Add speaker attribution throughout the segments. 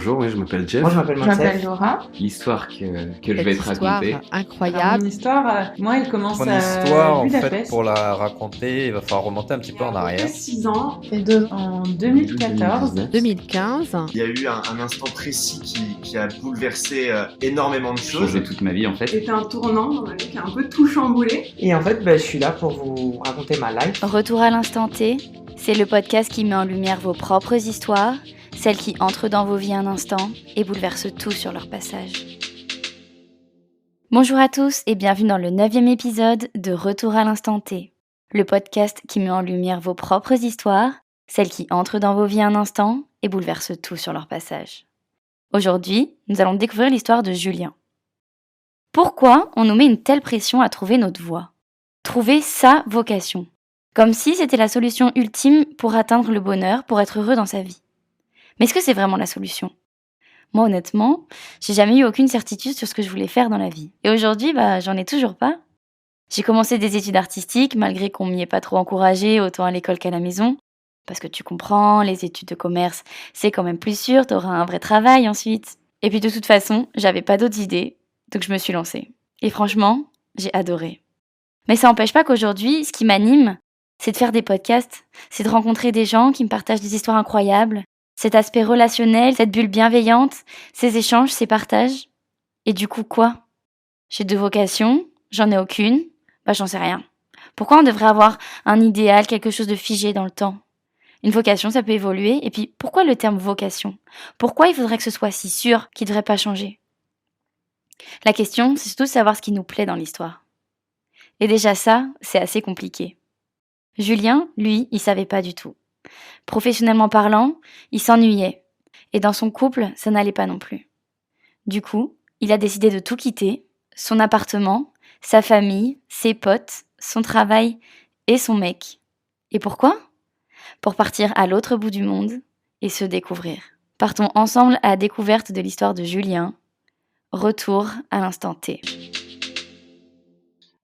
Speaker 1: Bonjour, oui, je m'appelle Jeff.
Speaker 2: Moi, je m'appelle
Speaker 3: Je m'appelle
Speaker 2: Monsef.
Speaker 3: Laura.
Speaker 1: L'histoire que je
Speaker 4: Cette
Speaker 1: vais te
Speaker 4: histoire
Speaker 1: raconter.
Speaker 3: Alors,
Speaker 4: incroyable.
Speaker 3: mon histoire, moi, elle commence
Speaker 5: Mon
Speaker 3: à
Speaker 5: histoire, en fait,
Speaker 3: Budapest.
Speaker 5: pour la raconter, il va falloir remonter un petit peu en arrière.
Speaker 3: 6 ans, fait 2 en 2014.
Speaker 4: 2015.
Speaker 6: Il y a eu un instant précis qui a bouleversé énormément de choses.
Speaker 1: Changé toute ma vie en fait.
Speaker 3: C'était un tournant dans ma vie qui a un peu tout chamboulé.
Speaker 2: Et en fait, je suis là pour vous raconter ma life.
Speaker 7: Retour à l'instant T, c'est le podcast qui met en lumière vos propres histoires, celles qui entrent dans vos vies un instant et bouleversent tout sur leur passage. Bonjour à tous et bienvenue dans le 9e épisode de Retour à l'instant T, le podcast qui met en lumière vos propres histoires, celles qui entrent dans vos vies un instant et bouleversent tout sur leur passage. Aujourd'hui, nous allons découvrir l'histoire de Julien. Pourquoi on nous met une telle pression à trouver notre voie ? Trouver sa vocation. Comme si c'était la solution ultime pour atteindre le bonheur, pour être heureux dans sa vie. Mais est-ce que c'est vraiment la solution ? Moi, honnêtement, j'ai jamais eu aucune certitude sur ce que je voulais faire dans la vie. Et aujourd'hui, j'en ai toujours pas. J'ai commencé des études artistiques, malgré qu'on m'y ait pas trop encouragé, autant à l'école qu'à la maison. Parce que tu comprends, les études de commerce, c'est quand même plus sûr, t'auras un vrai travail ensuite. Et puis de toute façon, j'avais pas d'autres idées, donc je me suis lancée. Et franchement, j'ai adoré. Mais ça n'empêche pas qu'aujourd'hui, ce qui m'anime, c'est de faire des podcasts, c'est de rencontrer des gens qui me partagent des histoires incroyables, cet aspect relationnel, cette bulle bienveillante, ces échanges, ces partages. Et du coup, quoi ? J'ai 2 vocations, j'en ai aucune, j'en sais rien. Pourquoi on devrait avoir un idéal, quelque chose de figé dans le temps ? Une vocation, ça peut évoluer, et puis pourquoi le terme vocation ? Pourquoi il faudrait que ce soit si sûr qu'il ne devrait pas changer ? La question, c'est surtout de savoir ce qui nous plaît dans l'histoire. Et déjà ça, c'est assez compliqué. Julien, lui, il savait pas du tout. Professionnellement parlant, il s'ennuyait. Et dans son couple, ça n'allait pas non plus. Du coup, il a décidé de tout quitter, son appartement, sa famille, ses potes, son travail et son mec. Et pourquoi ? Pour partir à l'autre bout du monde et se découvrir. Partons ensemble à la découverte de l'histoire de Julien. Retour à l'instant T.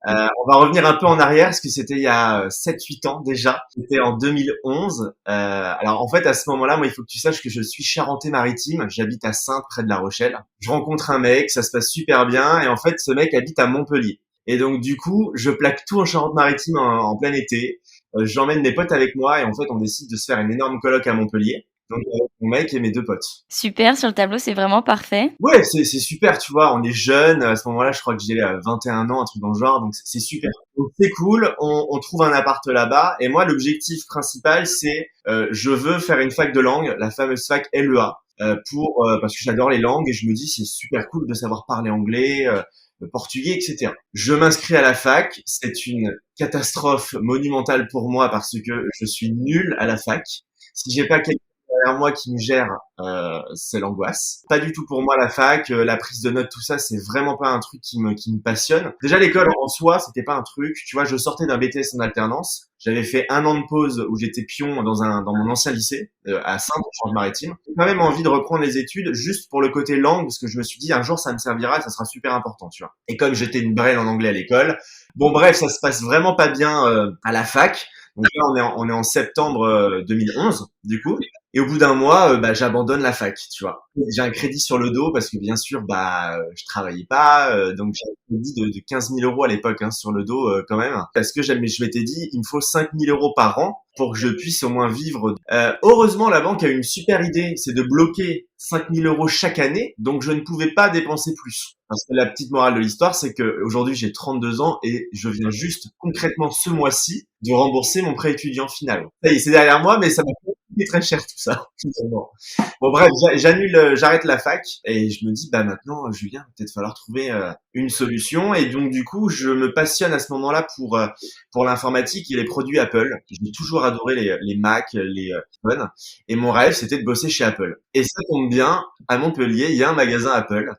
Speaker 6: On va revenir un peu en arrière parce que c'était il y a 7-8 ans déjà. C'était en 2011. Alors en fait à ce moment-là, moi il faut que tu saches que je suis charentais-maritime. J'habite à Saintes près de La Rochelle. Je rencontre un mec, ça se passe super bien et en fait ce mec habite à Montpellier. Et donc du coup, je plaque tout en Charente-Maritime en plein été. J'emmène mes potes avec moi et en fait on décide de se faire une énorme coloc à Montpellier. Donc mon mec et mes 2 potes.
Speaker 7: Super, sur le tableau, c'est vraiment parfait.
Speaker 6: Ouais, c'est super, tu vois, on est jeunes, à ce moment-là, je crois que j'ai 21 ans, un truc dans le genre, donc c'est super. Donc c'est cool, on trouve un appart là-bas, et moi, l'objectif principal, c'est, je veux faire une fac de langue, la fameuse fac LEA, parce que j'adore les langues, et je me dis, c'est super cool de savoir parler anglais, le portugais, etc. Je m'inscris à la fac, c'est une catastrophe monumentale pour moi, parce que je suis nul à la fac. Si j'ai pas quelqu'un derrière moi qui me gère, c'est l'angoisse. Pas du tout pour moi la fac, la prise de notes, tout ça, c'est vraiment pas un truc qui me passionne. Déjà l'école en soi, c'était pas un truc. Tu vois, je sortais d'un BTS en alternance. J'avais fait 1 an de pause où j'étais pion dans mon ancien lycée à Saintes, en Charente-Maritime. J'ai quand même envie de reprendre les études juste pour le côté langue parce que je me suis dit un jour ça me servira, ça sera super important, tu vois. Et comme j'étais une brêle en anglais à l'école, bon bref, ça se passe vraiment pas bien à la fac. Donc là, on est en septembre 2011, du coup. Et au bout d'un mois, j'abandonne la fac, tu vois. J'ai un crédit sur le dos parce que bien sûr, je travaillais pas, donc j'ai un crédit de 15 000 euros à l'époque sur le dos quand même, parce que je m'étais dit, il me faut 5 000 euros par an pour que je puisse au moins vivre. Heureusement, la banque a une super idée, c'est de bloquer 5 000 euros chaque année, donc je ne pouvais pas dépenser plus. Parce que la petite morale de l'histoire, c'est que aujourd'hui j'ai 32 ans et je viens juste concrètement ce mois-ci de rembourser mon prêt étudiant final. Ça y est, c'est derrière moi, mais ça m'a coûté très cher tout ça. Bon bref, j'arrête la fac et je me dis maintenant Julien, peut-être falloir trouver une solution et donc du coup je me passionne à ce moment-là pour l'informatique et les produits Apple. J'ai toujours adoré les Mac, les iPhone et mon rêve c'était de bosser chez Apple. Et ça tombe bien, à Montpellier, il y a un magasin Apple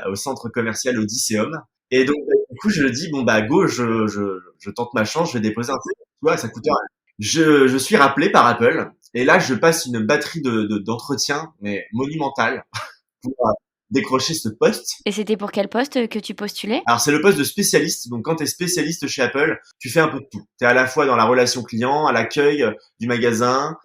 Speaker 6: au centre commercial Odysseum. Et donc du coup je dis go, je tente ma chance, je vais déposer un truc. Tu vois, ça coûte rien. Je suis rappelé par Apple et là je passe une batterie d'entretien mais monumentale pour décroché ce poste.
Speaker 7: Et c'était pour quel poste que tu postulais?
Speaker 6: Alors c'est le poste de spécialiste. Donc quand tu es spécialiste chez Apple, tu fais un peu de tout. Tu es à la fois dans la relation client, à l'accueil du magasin,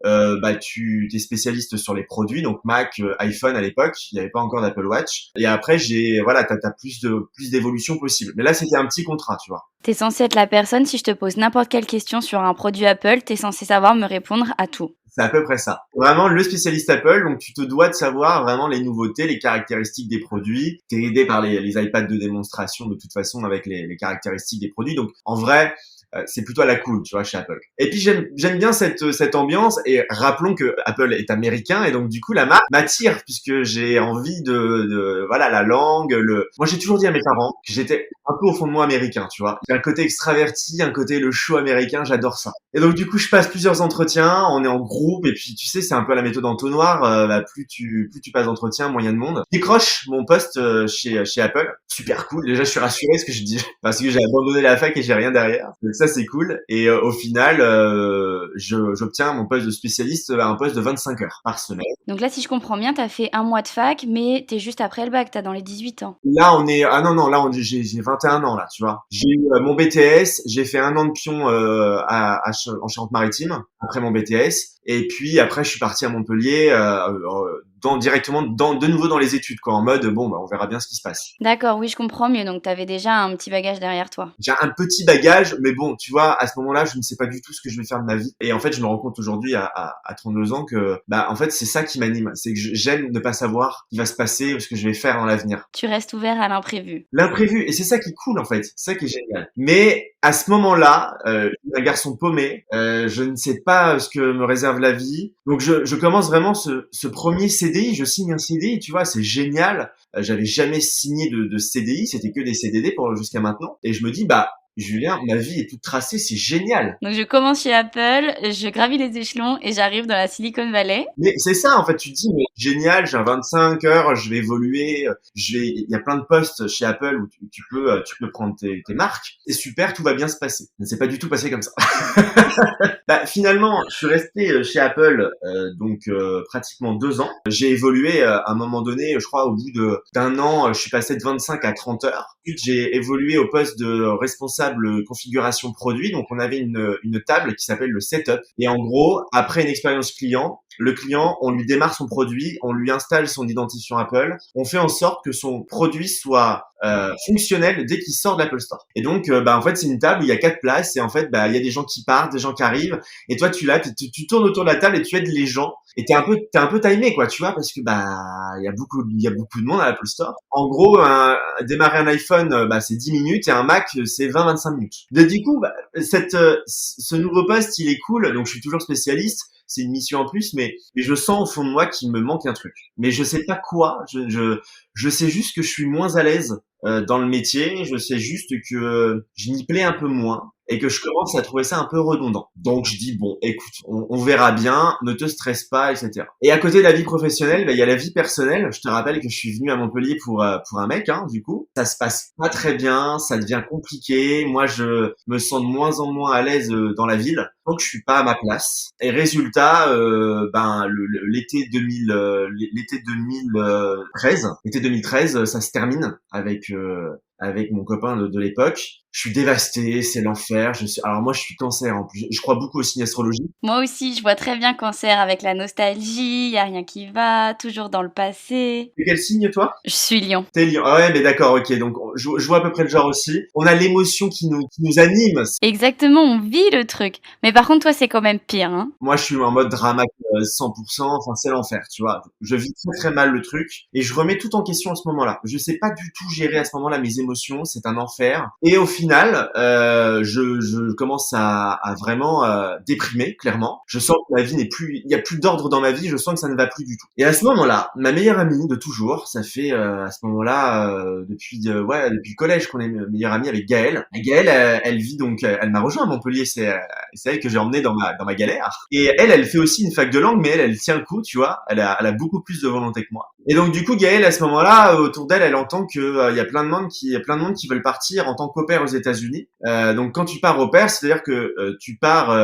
Speaker 6: tu es spécialiste sur les produits, donc Mac, iPhone à l'époque, il n'y avait pas encore d'Apple Watch. Et après t'as plus d'évolution possible. Mais là c'était un petit contrat, tu vois.
Speaker 7: T'es censé être la personne, si je te pose n'importe quelle question sur un produit Apple, t'es censé savoir me répondre à tout.
Speaker 6: C'est à peu près ça. Vraiment le spécialiste Apple, donc tu te dois de savoir vraiment les nouveautés, les caractéristiques des produits. T'es aidé par les iPads de démonstration de toute façon avec les caractéristiques des produits. Donc en vrai, c'est plutôt à la cool, tu vois, chez Apple. Et puis j'aime bien cette ambiance. Et rappelons que Apple est américain et donc du coup la marque m'attire puisque j'ai envie de voilà la langue. Moi j'ai toujours dit à mes parents que j'étais un peu au fond de moi américain, tu vois. J'ai un côté extraverti, un côté le show américain, j'adore ça. Et donc du coup je passe plusieurs entretiens, on est en groupe et puis tu sais c'est un peu la méthode entonnoir. Plus tu passes d'entretiens, moins il y a de monde. Je décroche mon poste chez Apple, super cool. Déjà je suis rassuré parce que j'ai abandonné la fac et j'ai rien derrière. Donc ça c'est cool. Et au final j'obtiens mon poste de spécialiste à un poste de 25 heures par semaine.
Speaker 7: Donc là, si je comprends bien, t'as fait 1 mois de fac, mais t'es juste après le bac, t'as dans les 18 ans.
Speaker 6: Là j'ai 21 ans là, tu vois. J'ai eu mon BTS, j'ai fait 1 an de pion en Charente-Maritime après mon BTS et puis après je suis parti à Montpellier directement de nouveau dans les études quoi, en mode on verra bien ce qui se passe.
Speaker 7: D'accord, oui, je comprends mieux. Donc t'avais déjà un petit bagage derrière toi.
Speaker 6: J'ai un petit bagage, mais bon, tu vois, à ce moment-là, je ne sais pas du tout ce que je vais faire de ma vie. Et en fait, je me rends compte aujourd'hui à 32 ans que, en fait, c'est ça qui m'anime. C'est que j'aime ne pas savoir ce qui va se passer ou ce que je vais faire dans l'avenir.
Speaker 7: Tu restes ouvert à l'imprévu.
Speaker 6: L'imprévu. Et c'est ça qui est cool, en fait. C'est ça qui est génial. Mais à ce moment-là, je suis un garçon paumé. Je ne sais pas ce que me réserve la vie. Donc, je commence vraiment ce premier CDI. Je signe un CDI, tu vois, c'est génial. J'avais jamais signé de CDI. C'était que des CDD jusqu'à maintenant. Et je me dis, Julien, ma vie est toute tracée, c'est génial.
Speaker 7: Donc je commence chez Apple, je gravis les échelons et j'arrive dans la Silicon Valley.
Speaker 6: Mais c'est ça, en fait, tu te dis, mais génial, j'ai un 25 heures, je vais évoluer, il y a plein de postes chez Apple où tu peux prendre tes marques. C'est super, tout va bien se passer. Ça ne s'est pas du tout passé comme ça. Finalement, je suis resté chez Apple, pratiquement 2 ans. J'ai évolué à un moment donné, je crois, au bout d'un an, je suis passé de 25 à 30 heures. Ensuite, j'ai évolué au poste de responsable configuration produit. Donc, on avait une table qui s'appelle le setup. Et en gros, après une expérience client, le client, on lui démarre son produit, on lui installe son identifiant Apple, on fait en sorte que son produit soit fonctionnel dès qu'il sort de l'Apple Store. Et donc, en fait, c'est une table où il y a 4 places et en fait, il y a des gens qui partent, des gens qui arrivent et toi, tu tournes autour de la table et tu aides les gens. Et t'es un peu timé, quoi, tu vois, parce que il y a beaucoup de monde à l'Apple Store. En gros, démarrer un iPhone, c'est 10 minutes et un Mac, c'est 20-25 minutes. Du coup, ce nouveau poste, il est cool. Donc, je suis toujours spécialiste. C'est une mission en plus, mais je sens au fond de moi qu'il me manque un truc. Mais je sais pas quoi. Je sais juste que je suis moins à l'aise dans le métier. Je sais juste que je m'y plais un peu moins et que je commence à trouver ça un peu redondant. Donc je dis écoute, on verra bien, ne te stresse pas, etc. Et à côté de la vie professionnelle, il y a la vie personnelle. Je te rappelle que je suis venu à Montpellier pour un mec, du coup. Ça se passe pas très bien, ça devient compliqué. Moi, je me sens de moins en moins à l'aise dans la ville. Donc je suis pas à ma place. Et résultat, l'été 2013, ça se termine avec mon copain de l'époque. Je suis dévasté, c'est l'enfer. Alors moi, je suis Cancer en plus. Je crois beaucoup aux signes astrologiques.
Speaker 7: Moi aussi, je vois très bien Cancer avec la nostalgie, y a rien qui va, toujours dans le passé.
Speaker 6: Et quel signe, toi?
Speaker 7: Je suis Lion.
Speaker 6: T'es Lion. Ah ouais, mais d'accord, ok. Donc je vois à peu près le genre aussi. On a l'émotion qui nous anime.
Speaker 7: Exactement, on vit le truc. Mais par contre, toi, c'est quand même pire, hein.
Speaker 6: Moi, je suis en mode drama 100%. Enfin, c'est l'enfer, tu vois. Je vis très très mal le truc et je remets tout en question à ce moment-là. Je sais pas du tout gérer à ce moment-là mes émotions. C'est un enfer. Et au final, je commence à vraiment déprimer, clairement. Je sens que ma vie il y a plus d'ordre dans ma vie, je sens que ça ne va plus du tout. Et à ce moment-là, ma meilleure amie de toujours, ça fait à ce moment-là depuis le collège qu'on est meilleure amie avec Gaëlle. Et Gaëlle, elle vit donc, elle m'a rejoint à Montpellier, c'est elle que j'ai emmenée dans ma galère. Et elle fait aussi une fac de langue, mais elle tient le coup, tu vois. Elle a beaucoup plus de volonté que moi. Et donc du coup, Gaëlle, à ce moment-là, autour d'elle, elle entend que il y a plein de monde qui veulent partir en tant qu'au pair aux États-Unis. Donc quand tu pars au pair, c'est-à-dire que tu pars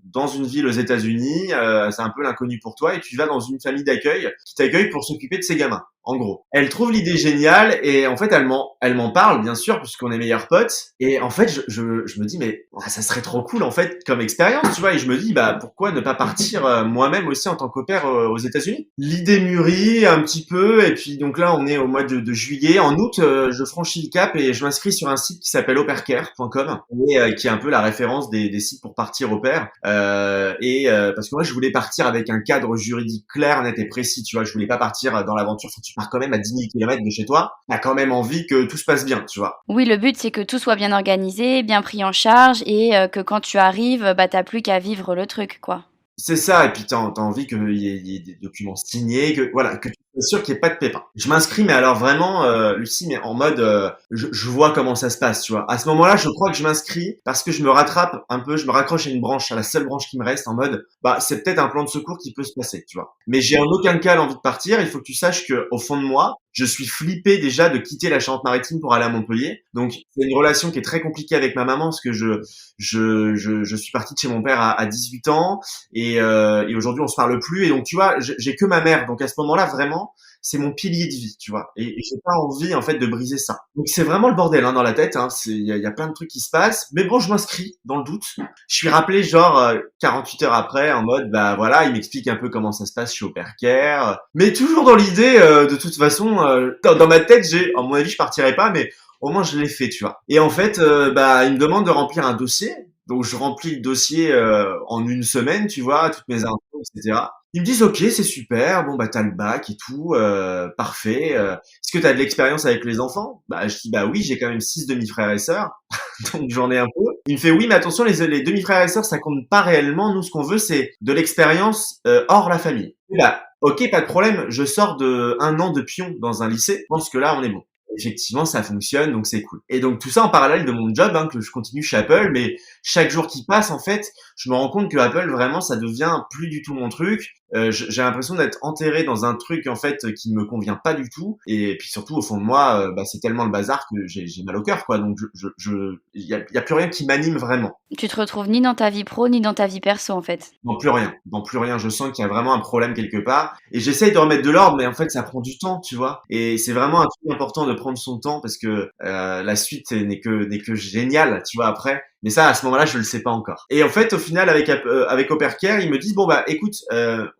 Speaker 6: dans une ville aux États-Unis, c'est un peu l'inconnu pour toi, et tu vas dans une famille d'accueil qui t'accueille pour s'occuper de ses gamins. en gros. Elle trouve l'idée géniale et en fait, elle m'en parle, bien sûr, puisqu'on est meilleurs potes. Et en fait, je me dis, mais ça serait trop cool, en fait, comme expérience, tu vois. Et je me dis, bah, pourquoi ne pas partir moi-même aussi en tant qu'au pair aux États-Unis? L'idée mûrit un petit peu. Et puis, donc là, on est au mois de juillet. En août, je franchis le cap et je m'inscris sur un site qui s'appelle aupaircare.com et qui est un peu la référence des sites pour partir au pair. Parce que moi, je voulais partir avec un cadre juridique clair, net et précis, tu vois. Je voulais pas partir dans l'aventure. Enfin, tu pars quand même à 10 000 km de chez toi. T'as quand même envie que tout se passe bien, tu vois.
Speaker 7: Oui, le but, c'est que tout soit bien organisé, bien pris en charge et que quand tu arrives, bah, t'as plus qu'à vivre le truc, quoi.
Speaker 6: C'est ça, et puis t'as envie qu'il y ait des documents signés, que tu sois sûr qu'il n'y ait pas de pépins. Je m'inscris, mais alors vraiment, Lucie, mais en mode, je vois comment ça se passe, tu vois. À ce moment-là, je crois que je m'inscris parce que je me rattrape un peu, je me raccroche à une branche, à la seule branche qui me reste, en mode, bah c'est peut-être un plan de secours qui peut se passer, tu vois. Mais j'ai en aucun cas l'envie de partir. Il faut que tu saches que au fond de moi, je suis flippé déjà de quitter la Charente-Maritime pour aller à Montpellier. Donc c'est une relation qui est très compliquée avec ma maman parce que je suis parti de chez mon père à 18 ans. Et aujourd'hui on se parle plus et donc tu vois j'ai que ma mère, donc à ce moment-là vraiment c'est mon pilier de vie, tu vois, et j'ai pas envie en fait de briser ça. Donc c'est vraiment le bordel dans la tête, il y a plein de trucs qui se passent, mais bon, je m'inscris dans le doute. Je suis rappelé genre 48 heures après en mode bah voilà, il m'explique un peu comment ça se passe chez Aupaircare, mais toujours dans l'idée de toute façon dans ma tête à mon avis je partirai pas, mais au moins je l'ai fait, tu vois. Et en fait il me demande de remplir un dossier. Donc je remplis le dossier en une semaine, tu vois, toutes mes infos, etc. Ils me disent ok, c'est super, bon bah t'as le bac et tout, parfait. Est-ce que t'as de l'expérience avec les enfants? Bah je dis bah oui, j'ai quand même 6 demi-frères et sœurs, donc j'en ai un peu. Il me fait oui, mais attention, les demi-frères et sœurs, ça compte pas réellement. Nous, ce qu'on veut, c'est de l'expérience hors la famille. Et bah ok, pas de problème. Je sors de 1 an de pion dans un lycée. Je pense que là, on est bon. Effectivement, ça fonctionne, donc c'est cool. Et donc tout ça en parallèle de mon job, que je continue chez Apple, mais chaque jour qui passe, en fait, je me rends compte que Apple, vraiment, ça devient plus du tout mon truc. J'ai l'impression d'être enterré dans un truc, en fait, qui ne me convient pas du tout. Et puis surtout, au fond de moi, c'est tellement le bazar que j'ai mal au cœur, quoi. Donc il y a plus rien qui m'anime vraiment.
Speaker 7: Tu te retrouves ni dans ta vie pro, ni dans ta vie perso, en fait.
Speaker 6: Dans plus rien. Dans plus rien. Je sens qu'il y a vraiment un problème quelque part. Et j'essaye de remettre de l'ordre, mais en fait, ça prend du temps, tu vois. Et c'est vraiment un truc important de prendre son temps parce que la suite n'est que géniale, tu vois, après. Mais ça, à ce moment-là, je le sais pas encore. Et en fait, au final, avec Aupaircare, ils me disent, bon, bah, écoute,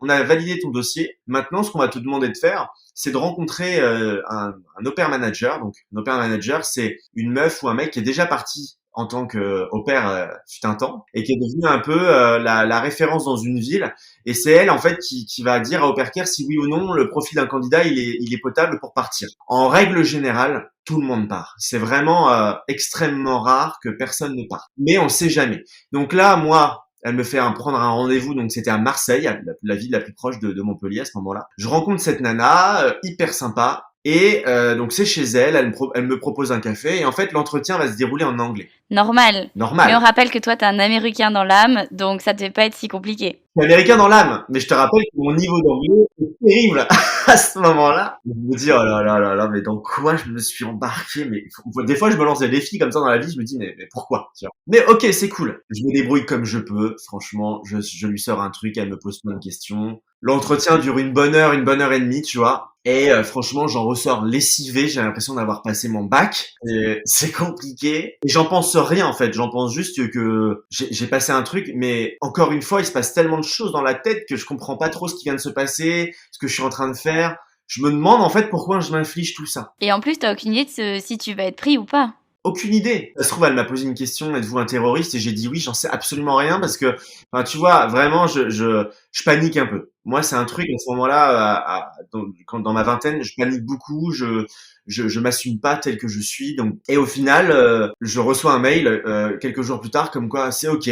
Speaker 6: on a validé ton dossier. Maintenant, ce qu'on va te demander de faire, c'est de rencontrer un au pair manager. Donc, un au pair manager, c'est une meuf ou un mec qui est déjà parti en tant qu'au pair fut un temps et qui est devenue un peu la référence dans une ville. Et c'est elle, en fait, qui va dire à Aupaircare si oui ou non le profil d'un candidat il est potable pour partir. En règle générale, tout le monde part. C'est vraiment extrêmement rare que personne ne parte. Mais on sait jamais. Donc là, moi, elle me fait prendre un rendez-vous, donc c'était à Marseille, la ville la plus proche de Montpellier à ce moment-là. Je rencontre cette nana, hyper sympa. Et donc c'est chez elle, elle me propose un café et en fait l'entretien va se dérouler en anglais.
Speaker 7: Normal.
Speaker 6: Normal.
Speaker 7: Mais on rappelle que toi, t'es un Américain dans l'âme, donc ça devait pas être si compliqué.
Speaker 6: Je suis américain dans l'âme, mais je te rappelle que mon niveau d'anglais est terrible à ce moment-là. Je me dis, oh là là là là, mais dans quoi je me suis embarqué? Mais des fois, je me lance des défis comme ça dans la vie, je me dis, mais pourquoi? Tu vois. Mais ok, c'est cool. Je me débrouille comme je peux. Franchement, je lui sors un truc, elle me pose plein de questions. L'entretien dure une bonne heure et demie, tu vois. Et franchement, j'en ressors lessivé. J'ai l'impression d'avoir passé mon bac. Et c'est compliqué. Et j'en pense rien, en fait. J'en pense juste que j'ai passé un truc. Mais encore une fois, il se passe tellement de choses dans la tête que je comprends pas trop ce qui vient de se passer, ce que je suis en train de faire. Je me demande, en fait, pourquoi je m'inflige tout ça.
Speaker 7: Et en plus, t'as aucune idée de si tu vas être pris ou pas.
Speaker 6: Aucune idée. Ça se trouve, elle m'a posé une question, êtes-vous un terroriste? Et j'ai dit oui, j'en sais absolument rien parce que, enfin, tu vois, vraiment, je panique un peu. Moi, c'est un truc, à ce moment-là, dans ma vingtaine, je panique beaucoup, je m'assume pas tel que je suis. Donc, et au final, je reçois un mail quelques jours plus tard comme quoi c'est ok,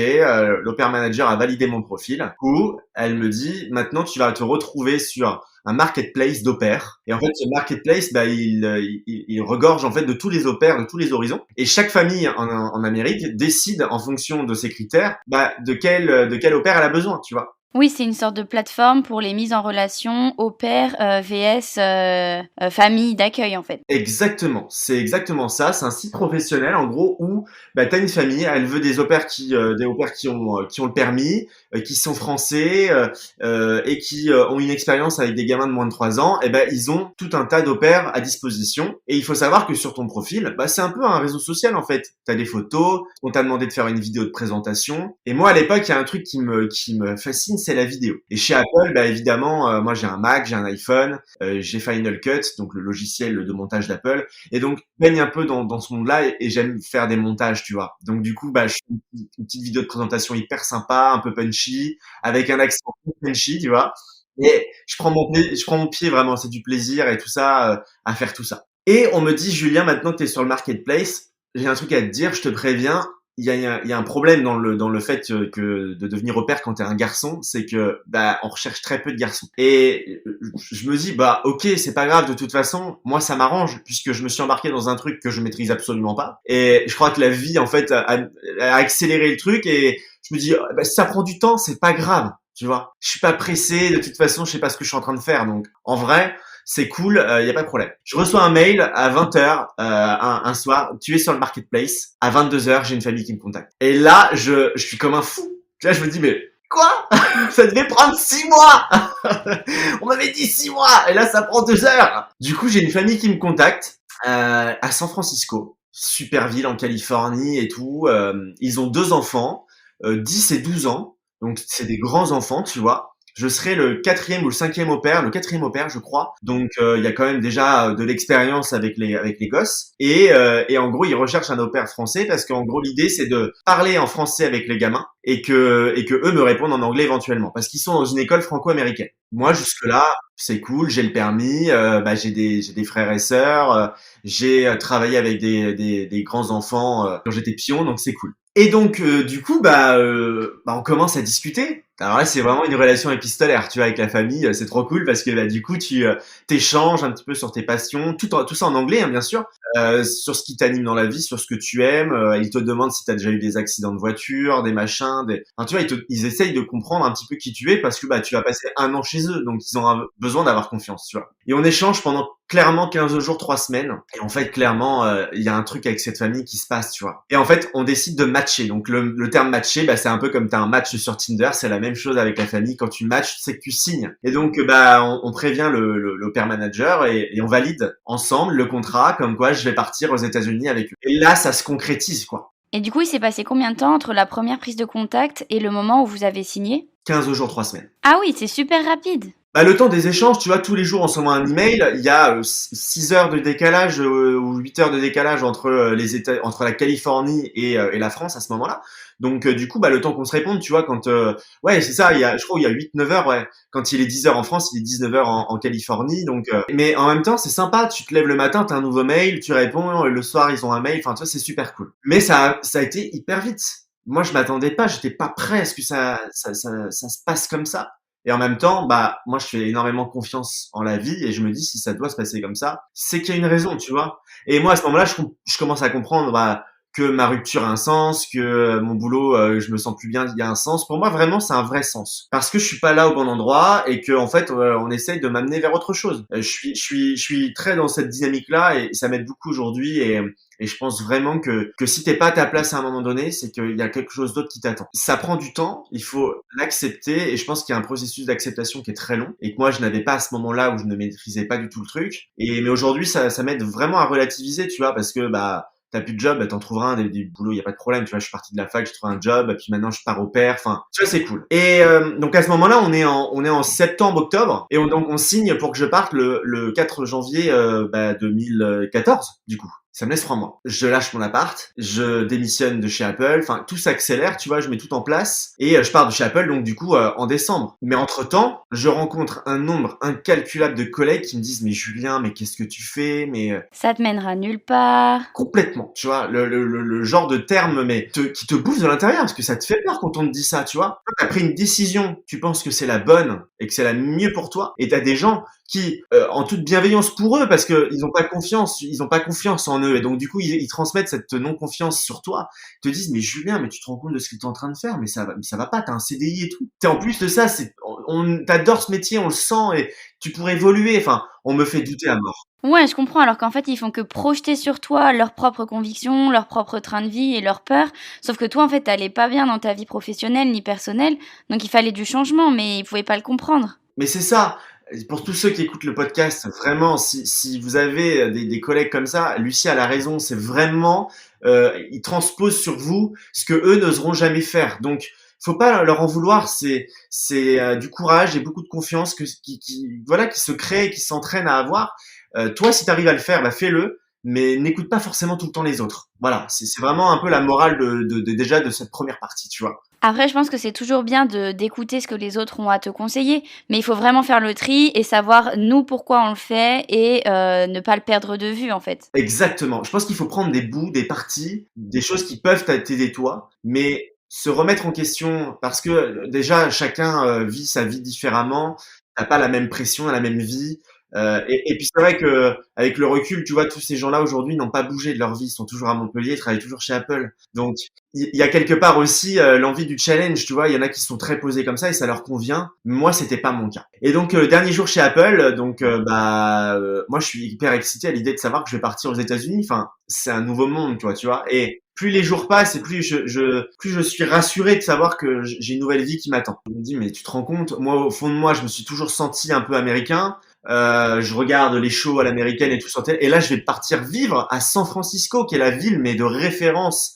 Speaker 6: l'au pair manager a validé mon profil. Du coup, elle me dit maintenant tu vas te retrouver sur un marketplace d'au pair. Et en fait, ce marketplace, il regorge en fait de tous les au pairs de tous les horizons. Et chaque famille en Amérique décide en fonction de ses critères, de quel au pair elle a besoin, tu vois.
Speaker 7: Oui, c'est une sorte de plateforme pour les mises en relation au pair vs famille d'accueil en fait.
Speaker 6: Exactement, c'est exactement ça. C'est un site professionnel en gros où t'as une famille, elle veut des au-pairs qui ont le permis, qui sont français et qui ont une expérience avec des gamins de moins de 3 ans. Et ils ont tout un tas d'au-pairs à disposition. Et il faut savoir que sur ton profil, c'est un peu un réseau social en fait. T'as des photos, on t'a demandé de faire une vidéo de présentation. Et moi à l'époque, il y a un truc qui me fascine, c'est la vidéo. Et chez Apple, évidemment, moi j'ai un Mac, j'ai un iPhone, j'ai Final Cut, donc le logiciel de montage d'Apple. Et donc, je baigne un peu dans ce monde-là et j'aime faire des montages, tu vois. Donc du coup, je fais une petite vidéo de présentation hyper sympa, un peu punchy, avec un accent punchy, tu vois. Et je prends mon pied vraiment, c'est du plaisir et tout ça, à faire tout ça. Et on me dit, Julien, maintenant que tu es sur le marketplace, j'ai un truc à te dire, je te préviens, il y a un problème dans le fait que de devenir au pair quand t'es un garçon, c'est que on recherche très peu de garçons. Et je me dis ok, c'est pas grave, de toute façon, moi ça m'arrange puisque je me suis embarqué dans un truc que je maîtrise absolument pas. Et je crois que la vie en fait a accéléré le truc et je me dis si ça prend du temps, c'est pas grave, tu vois. Je suis pas pressé, de toute façon, je sais pas ce que je suis en train de faire, donc en vrai, c'est cool, y a pas de problème. Je reçois un mail à 20h un soir, tu es sur le marketplace, à 22h, j'ai une famille qui me contacte. Et là, je suis comme un fou. Là, je me dis mais quoi? Ça devait prendre 6 mois. On m'avait dit 6 mois et là ça prend 2 heures. Du coup, j'ai une famille qui me contacte à San Francisco, super ville en Californie et tout. Ils ont 2 enfants, 10 et 12 ans. Donc c'est des grands enfants, tu vois. Je serai le 4e ou le 5e au pair, le 4e au pair, je crois. Donc il y a quand même déjà de l'expérience avec les gosses. Et en gros, ils recherchent un au pair français parce qu'en gros, l'idée c'est de parler en français avec les gamins et que eux me répondent en anglais éventuellement parce qu'ils sont dans une école franco-américaine. Moi jusque-là, c'est cool, j'ai le permis, j'ai des frères et sœurs, j'ai travaillé avec des grands enfants quand j'étais pion, donc c'est cool. Et donc du coup on commence à discuter. Alors là c'est vraiment une relation épistolaire, tu vois, avec la famille, c'est trop cool parce que du coup tu t'échanges un petit peu sur tes passions, tout ça en anglais bien sûr, sur ce qui t'anime dans la vie, sur ce que tu aimes. Ils te demandent si t'as déjà eu des accidents de voiture, des machins, tu vois, ils essayent de comprendre un petit peu qui tu es parce que tu vas passer 1 an chez eux, donc ils ont besoin d'avoir confiance, tu vois. Et on échange pendant clairement 15 jours, 3 semaines. Et en fait, clairement, il y a un truc avec cette famille qui se passe, tu vois. Et en fait, on décide de matcher. Donc, le terme matcher, c'est un peu comme t'as un match sur Tinder. C'est la même chose avec la famille. Quand tu matches, c'est que tu signes. Et donc, on prévient le pair manager et on valide ensemble le contrat comme quoi je vais partir aux États-Unis avec eux. Et là, ça se concrétise, quoi.
Speaker 7: Et du coup, il s'est passé combien de temps entre la première prise de contact et le moment où vous avez signé?
Speaker 6: 15 jours, 3 semaines.
Speaker 7: Ah oui, c'est super rapide.
Speaker 6: Le temps des échanges, tu vois, tous les jours on s'envoie un email, il y a 6 heures de décalage ou 8 heures de décalage entre entre la Californie et la France à ce moment-là. Donc du coup, le temps qu'on se réponde, tu vois, quand c'est ça, je crois il y a 8-9 heures, ouais. Quand il est 10 heures en France, il est 19 heures en Californie, donc mais en même temps, c'est sympa, tu te lèves le matin, t'as un nouveau mail, tu réponds, le soir ils ont un mail, enfin tu vois, c'est super cool. Mais ça a été hyper vite. Moi, je m'attendais pas, j'étais pas prêt à ce que ça se passe comme ça. Et en même temps, moi, je fais énormément confiance en la vie et je me dis, si ça doit se passer comme ça, c'est qu'il y a une raison, tu vois. Et moi, à ce moment-là, je commence à comprendre, que ma rupture a un sens, que mon boulot, je me sens plus bien, il y a un sens. Pour moi, vraiment, c'est un vrai sens. Parce que je suis pas là au bon endroit et que, en fait, on essaye de m'amener vers autre chose. Je suis très dans cette dynamique-là et ça m'aide beaucoup aujourd'hui et je pense vraiment que si t'es pas à ta place à un moment donné, c'est qu'il y a quelque chose d'autre qui t'attend. Ça prend du temps, il faut l'accepter et je pense qu'il y a un processus d'acceptation qui est très long et que moi je n'avais pas à ce moment-là où je ne maîtrisais pas du tout le truc. Mais aujourd'hui ça m'aide vraiment à relativiser, tu vois, parce que t'as plus de job, t'en trouveras un, des boulots, y a pas de problème, tu vois, je suis parti de la fac, j'ai trouvé un job, puis maintenant je pars au pair, enfin, tu vois, c'est cool. Et donc à ce moment-là, on est en septembre, octobre, et donc on signe pour que je parte le 4 janvier 2014, du coup. Ça me laisse 3 mois. Je lâche mon appart, je démissionne de chez Apple, enfin tout s'accélère, tu vois, je mets tout en place et je pars de chez Apple donc du coup en décembre. Mais entre-temps, je rencontre un nombre incalculable de collègues qui me disent mais Julien, mais qu'est-ce que tu fais? Mais
Speaker 7: ça te mènera nulle part.
Speaker 6: Complètement, tu vois, le genre de terme qui te bouffe de l'intérieur parce que ça te fait peur quand on te dit ça, tu vois. Quand t'as pris une décision, tu penses que c'est la bonne et que c'est la mieux pour toi et t'as des gens qui, en toute bienveillance pour eux, parce que ils ont pas confiance en eux, et donc du coup ils transmettent cette non-confiance sur toi, ils te disent mais Julien, mais tu te rends compte de ce que t'es en train de faire, mais ça va pas, t'as un CDI et tout. En plus de ça, t'adores ce métier, on le sent, et tu pourrais évoluer. Enfin, on me fait douter à mort.
Speaker 7: Ouais, je comprends, alors qu'en fait, ils font que projeter sur toi leurs propres convictions, leur propre train de vie et leurs peurs. Sauf que toi, en fait, t'allais pas bien dans ta vie professionnelle ni personnelle, donc il fallait du changement, mais ils pouvaient pas le comprendre.
Speaker 6: Mais c'est ça. Pour tous ceux qui écoutent le podcast, vraiment, si vous avez des collègues comme ça, Lucie a la raison. C'est vraiment, ils transposent sur vous ce que eux n'oseront jamais faire. Donc, faut pas leur en vouloir. C'est du courage et beaucoup de confiance qui se crée, qui s'entraîne à avoir. Toi, si tu arrives à le faire, bah fais-le, mais n'écoute pas forcément tout le temps les autres. Voilà, c'est vraiment un peu la morale déjà de cette première partie, tu vois.
Speaker 7: Après, je pense que c'est toujours bien d'écouter ce que les autres ont à te conseiller, mais il faut vraiment faire le tri et savoir nous pourquoi on le fait et ne pas le perdre de vue en fait.
Speaker 6: Exactement. Je pense qu'il faut prendre des bouts, des parties, des choses qui peuvent t'aider toi, mais se remettre en question, parce que déjà chacun vit sa vie différemment, t'as pas la même pression, la même vie. Et puis c'est vrai que avec le recul, tu vois, tous ces gens-là aujourd'hui n'ont pas bougé de leur vie, ils sont toujours à Montpellier, ils travaillent toujours chez Apple. Donc il y a quelque part aussi l'envie du challenge, tu vois. Il y en a qui sont très posés comme ça et ça leur convient. Moi, c'était pas mon cas. Et donc dernier jour chez Apple, donc moi je suis hyper excité à l'idée de savoir que je vais partir aux États-Unis. Enfin, c'est un nouveau monde, tu vois. Et plus les jours passent et plus je suis rassuré de savoir que j'ai une nouvelle vie qui m'attend. Je me dis mais tu te rends compte, moi au fond de moi, je me suis toujours senti un peu américain. Je regarde les shows à l'américaine et tout sur télé. Et là, je vais partir vivre à San Francisco, qui est la ville mais de référence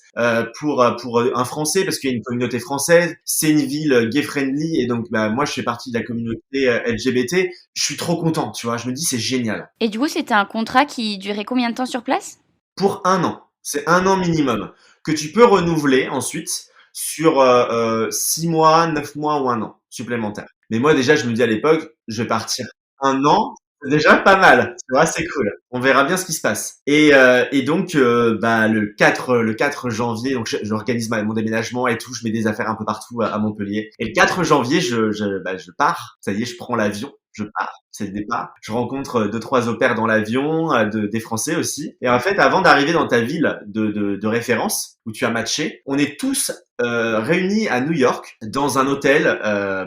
Speaker 6: pour un Français, parce qu'il y a une communauté française. C'est une ville gay friendly et donc moi, je fais partie de la communauté LGBT. Je suis trop content, tu vois. Je me dis c'est génial.
Speaker 7: Et du coup, c'était un contrat qui durait combien de temps sur place ?
Speaker 6: Pour 1 an, c'est 1 an minimum que tu peux renouveler ensuite sur 6 mois, 9 mois ou 1 an supplémentaire. Mais moi déjà, je me dis à l'époque, je vais partir 1 an, c'est déjà pas mal, tu vois, c'est cool. On verra bien ce qui se passe. Et donc, le 4 janvier, donc j'organise mon déménagement et tout, je mets des affaires un peu partout à Montpellier. Et le 4 janvier, je pars. Ça y est, je prends l'avion. Je pars, c'est le départ. Je rencontre 2-3 au pairs dans l'avion, des Français aussi. Et en fait, avant d'arriver dans ta ville de référence, où tu as matché, on est tous réunis à New York, dans un hôtel,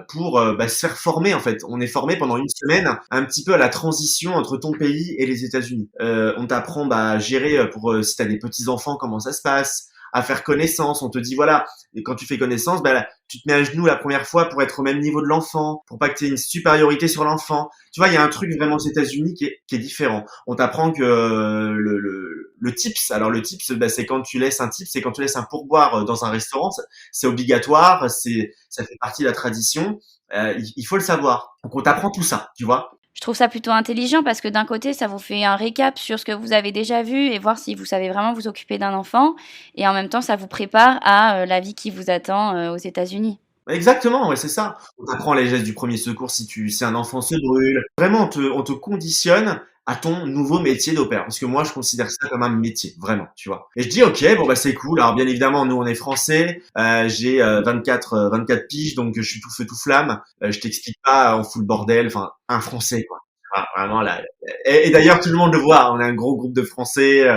Speaker 6: pour se faire former en fait. On est formé pendant 1 semaine, un petit peu à la transition entre ton pays et les États-Unis. On t'apprend à gérer, si t'as des petits-enfants, comment ça se passe, à faire connaissance. On te dit voilà, et quand tu fais connaissance, tu te mets à genoux la première fois pour être au même niveau de l'enfant, pour pas que tu aies une supériorité sur l'enfant. Tu vois, il y a un truc vraiment aux États-Unis qui est différent. On t'apprend que le tips, alors le tips, c'est quand tu laisses un tips, c'est quand tu laisses un pourboire dans un restaurant, c'est obligatoire, ça fait partie de la tradition. Il faut le savoir. Donc on t'apprend tout ça, tu vois.
Speaker 7: Je trouve ça plutôt intelligent parce que d'un côté, ça vous fait un récap sur ce que vous avez déjà vu et voir si vous savez vraiment vous occuper d'un enfant. Et en même temps, ça vous prépare à la vie qui vous attend aux États-Unis.
Speaker 6: Exactement, ouais, c'est ça. On t'apprend les gestes du premier secours si un enfant se brûle. Vraiment, on te conditionne à ton nouveau métier d'au pair. Parce que moi, je considère ça comme un métier, vraiment, tu vois. Et je dis, ok, c'est cool. Alors, bien évidemment, nous, on est français. J'ai 24 piges, donc je suis tout feu, tout flamme. Je t'explique pas, on fout le bordel. Enfin, un français, quoi. Ah, vraiment, là. Et d'ailleurs, tout le monde le voit. On est un gros groupe de français.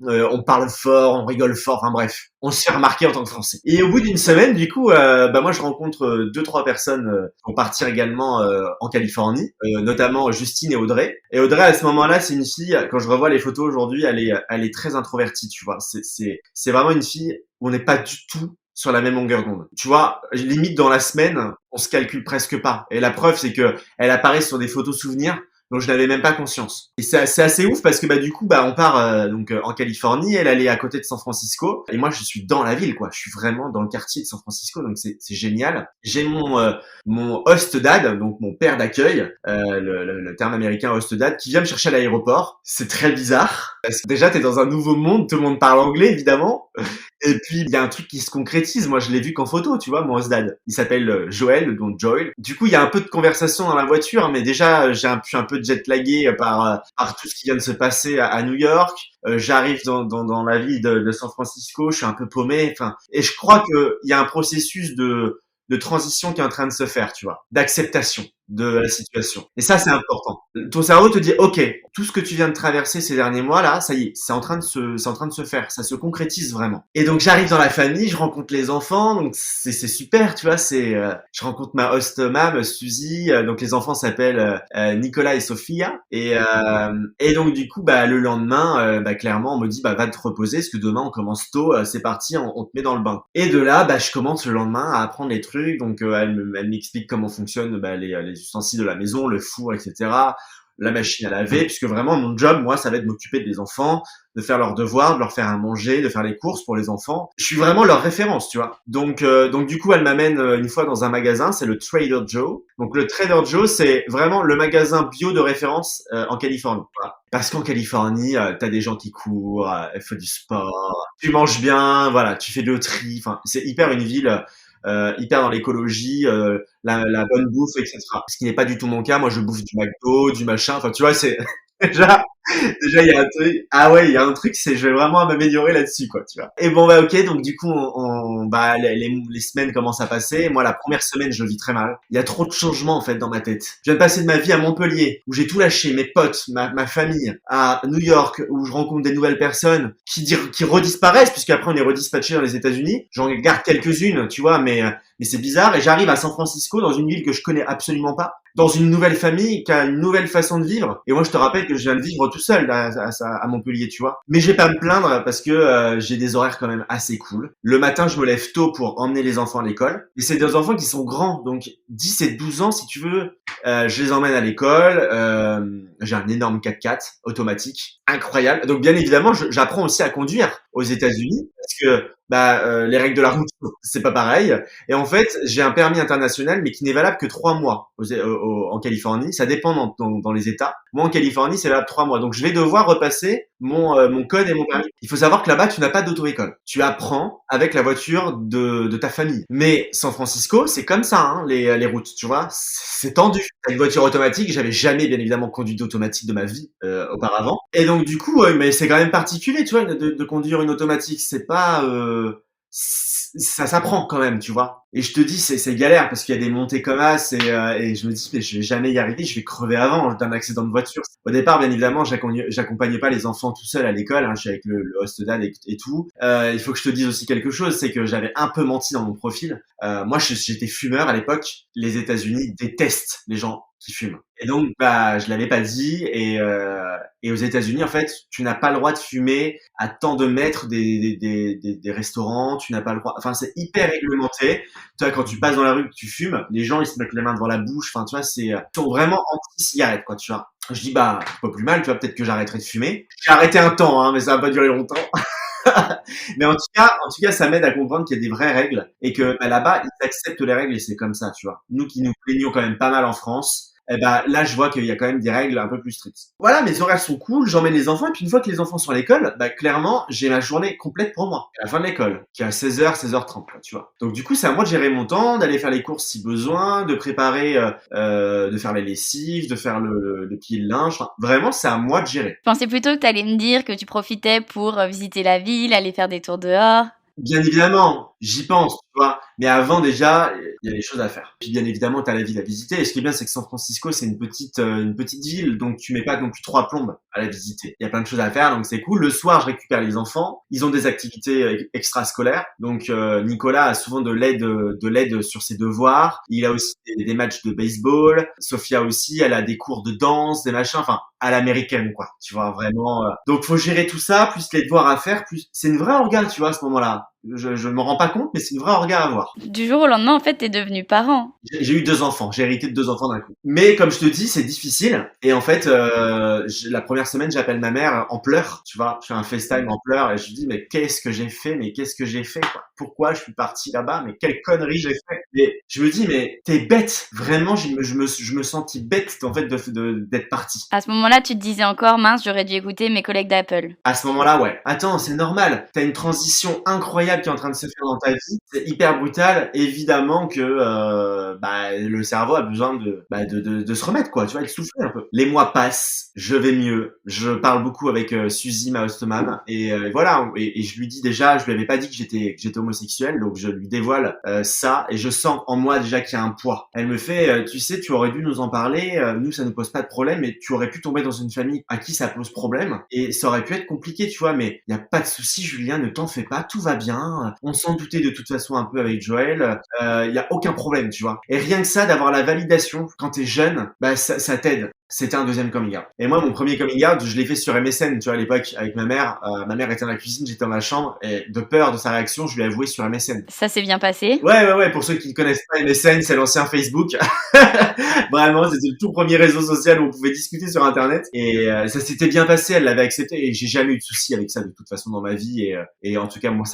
Speaker 6: On parle fort, on rigole fort, enfin bref, on se fait remarquer en tant que Français. Et au bout d'une semaine, du coup, moi je rencontre 2-3 personnes qui vont partir également en Californie, notamment Justine et Audrey. Et Audrey, à ce moment-là, c'est une fille, quand je revois les photos aujourd'hui, elle est très introvertie, tu vois. C'est vraiment une fille où on n'est pas du tout sur la même longueur d'onde. Tu vois, limite dans la semaine, on se calcule presque pas. Et la preuve, c'est que elle apparaît sur des photos souvenirs dont je n'avais même pas conscience. Et c'est assez ouf parce que du coup on part en Californie, elle est à côté de San Francisco et moi je suis dans la ville, quoi. Je suis vraiment dans le quartier de San Francisco, donc c'est génial. J'ai mon host dad, donc mon père d'accueil, le terme américain host dad, qui vient me chercher à l'aéroport. C'est très bizarre parce que déjà t'es dans un nouveau monde, tout le monde parle anglais évidemment. Et puis il y a un truc qui se concrétise, moi je l'ai vu qu'en photo, tu vois, mon host dad. Il s'appelle Joël, donc Joel. Du coup il y a un peu de conversation dans la voiture, mais déjà je suis un peu jet-lagué par tout ce qui vient de se passer à New York. J'arrive dans la ville de San Francisco, je suis un peu paumé. Enfin, et je crois que il y a un processus de transition qui est en train de se faire, tu vois, d'acceptation. de la situation. Et ça, c'est important. Ton cerveau te dit, OK, tout ce que tu viens de traverser ces derniers mois, là, ça y est, c'est en train de se faire. Ça se concrétise vraiment. Et donc, j'arrive dans la famille, je rencontre les enfants, donc c'est super, tu vois, je rencontre ma host mom, Suzy, donc les enfants s'appellent Nicolas et Sophia, et donc, du coup, le lendemain, clairement, on me dit, va te reposer, parce que demain, on commence tôt, c'est parti, on te met dans le bain. Et de là, je commence le lendemain à apprendre les trucs, donc elle m'explique comment fonctionnent les ustensiles de la maison, le four, etc., la machine à laver, puisque vraiment mon job, moi, ça va être de m'occuper des enfants, de faire leurs devoirs, de leur faire à manger, de faire les courses pour les enfants. Je suis vraiment leur référence, tu vois. Donc du coup, elle m'amène une fois dans un magasin, c'est le Trader Joe. Donc le Trader Joe, c'est vraiment le magasin bio de référence en Californie. Voilà. Parce qu'en Californie, t'as des gens qui courent, elles font du sport, tu manges bien, voilà, tu fais de tri. Enfin, c'est hyper une ville hyper dans l'écologie, la bonne bouffe, etc. Ce qui n'est pas du tout mon cas. Moi, je bouffe du McDo, du machin. Enfin, tu vois, c'est déjà, il y a un truc. Ah ouais, il y a un truc, c'est je vais vraiment m'améliorer là-dessus, quoi, tu vois. Et bon, ok, donc du coup, les semaines commencent à passer. Moi, la première semaine, je le vis très mal. Il y a trop de changements, en fait, dans ma tête. Je viens de passer de ma vie à Montpellier, où j'ai tout lâché, mes potes, ma famille, à New York, où je rencontre des nouvelles personnes qui redisparaissent, puisque après on est redispatché dans les États-Unis. J'en garde quelques-unes, tu vois, mais c'est bizarre. Et j'arrive à San Francisco, dans une ville que je connais absolument pas, dans une nouvelle famille qui a une nouvelle façon de vivre. Et moi, je te rappelle que je viens de vivre tout seul à Montpellier, tu vois. Mais je vais pas me plaindre parce que j'ai des horaires quand même assez cool. Le matin, je me lève tôt pour emmener les enfants à l'école. Et c'est des enfants qui sont grands, donc 10 et 12 ans, si tu veux. Je les emmène à l'école. J'ai un énorme 4x4 automatique, incroyable. Donc bien évidemment, j'apprends aussi à conduire aux États-Unis parce que les règles de la route, c'est pas pareil. Et en fait, j'ai un permis international, mais qui n'est valable que 3 mois en Californie. Ça dépend dans les États. Moi, en Californie, c'est valable 3 mois. Donc, je vais devoir repasser mon code et mon permis. Il faut savoir que là-bas, tu n'as pas d'auto-école. Tu apprends avec la voiture de ta famille. Mais San Francisco, c'est comme ça, hein, les routes, tu vois. C'est tendu. T'as une voiture automatique. J'avais jamais, bien évidemment, conduit d'automatique de ma vie auparavant. Et donc, du coup, mais c'est quand même particulier, tu vois, de conduire une automatique. C'est pas... ça s'apprend quand même, tu vois. Et je te dis, c'est galère parce qu'il y a des montées comme ça et je me dis, mais je vais jamais y arriver, je vais crever avant d'un accident de voiture. Au départ, bien évidemment, j'accompagnais pas les enfants tout seul à l'école, hein, je suis avec le host dad et tout. Il faut que je te dise aussi quelque chose, c'est que j'avais un peu menti dans mon profil. Moi, j'étais fumeur à l'époque. Les États-Unis détestent les gens qui fument. Et donc, je l'avais pas dit et aux États-Unis, en fait, tu n'as pas le droit de fumer à tant de mètres des restaurants, tu n'as pas le droit, enfin, c'est hyper réglementé. Tu vois, quand tu passes dans la rue que tu fumes, les gens, ils se mettent les mains devant la bouche, enfin, tu vois, ils sont vraiment anti-cigarettes, quoi, tu vois. Je dis, c'est pas plus mal, tu vois, peut-être que j'arrêterai de fumer. J'ai arrêté un temps, hein, mais ça va pas durer longtemps. Mais en tout cas, ça m'aide à comprendre qu'il y a des vraies règles et que là-bas, ils acceptent les règles et c'est comme ça, tu vois. Nous qui nous plaignons quand même pas mal en France, là, je vois qu'il y a quand même des règles un peu plus strictes. Voilà, mes horaires sont cool, j'emmène les enfants, et puis une fois que les enfants sont à l'école, clairement, j'ai ma journée complète pour moi. À la fin de l'école, qui est à 16h, 16h30, quoi, tu vois. Donc, du coup, c'est à moi de gérer mon temps, d'aller faire les courses si besoin, de préparer, de faire les lessives, de faire le plier le linge. Enfin, vraiment, c'est à moi de gérer.
Speaker 7: Je pensais plutôt que tu allais me dire que tu profitais pour visiter la ville, aller faire des tours dehors.
Speaker 6: Bien évidemment, j'y pense, tu vois. Mais avant, déjà, il y a des choses à faire. Puis, bien évidemment, t'as la ville à visiter. Et ce qui est bien, c'est que San Francisco, c'est une petite ville. Donc, tu mets pas non plus 3 plombes à la visiter. Il y a plein de choses à faire. Donc, c'est cool. Le soir, je récupère les enfants. Ils ont des activités extrascolaires. Donc, Nicolas a souvent de l'aide sur ses devoirs. Il a aussi des matchs de baseball. Sophia aussi, elle a des cours de danse, des machins. Enfin, à l'américaine, quoi. Tu vois, vraiment. Donc, faut gérer tout ça, plus les devoirs à faire, plus. C'est une vraie organe, tu vois, à ce moment-là. Je m'en rends pas compte, mais c'est une vraie organe à avoir.
Speaker 7: Du jour au lendemain, en fait, t'es devenu parent.
Speaker 6: J'ai eu 2 enfants. J'ai hérité de 2 enfants d'un coup. Mais comme je te dis, c'est difficile. Et en fait, la première semaine, j'appelle ma mère en pleurs. Tu vois, je fais un FaceTime en pleurs et je lui dis, mais qu'est-ce que j'ai fait? Mais qu'est-ce que j'ai fait, quoi? Pourquoi je suis parti là-bas? Mais quelle connerie j'ai fait? Et je me dis, mais t'es bête. Vraiment, je me sentis bête, en fait, d'être parti.
Speaker 7: À ce moment-là, tu te disais encore, mince, j'aurais dû écouter mes collègues d'Apple.
Speaker 6: À ce moment-là, ouais. Attends, c'est normal. T'as une transition incroyable qui est en train de se faire dans ta vie. C'est hyper brutal. Évidemment que le cerveau a besoin de se remettre, quoi. Tu vois, de souffler un peu. Les mois passent, je vais mieux. Je parle beaucoup avec Suzy, ma host mom, et voilà. Et je lui dis déjà, je lui avais pas dit que j'étais homosexuel, donc je lui dévoile ça, et je sens en moi déjà qu'il y a un poids. Elle me fait, tu sais, tu aurais dû nous en parler, nous ça nous pose pas de problème, mais tu aurais pu tomber dans une famille à qui ça pose problème, et ça aurait pu être compliqué, tu vois, mais il y a pas de souci, Julien, ne t'en fais pas, tout va bien, on s'en doutait de toute façon un peu avec Joël, il y a aucun problème, tu vois. Et rien que ça, d'avoir la validation quand t'es jeune, bah ça t'aide. C'était un deuxième coming out. Et moi, mon premier coming out, je l'ai fait sur MSN, tu vois, à l'époque, avec ma mère. Ma mère était dans la cuisine, j'étais dans la chambre, et de peur de sa réaction, je lui ai avoué sur MSN.
Speaker 7: Ça s'est bien passé?
Speaker 6: Ouais, pour ceux qui ne connaissent pas MSN, c'est l'ancien Facebook. Vraiment, c'était le tout premier réseau social où on pouvait discuter sur Internet. Et ça s'était bien passé, elle l'avait accepté, et j'ai jamais eu de soucis avec ça de toute façon dans ma vie. Et en tout cas, moi,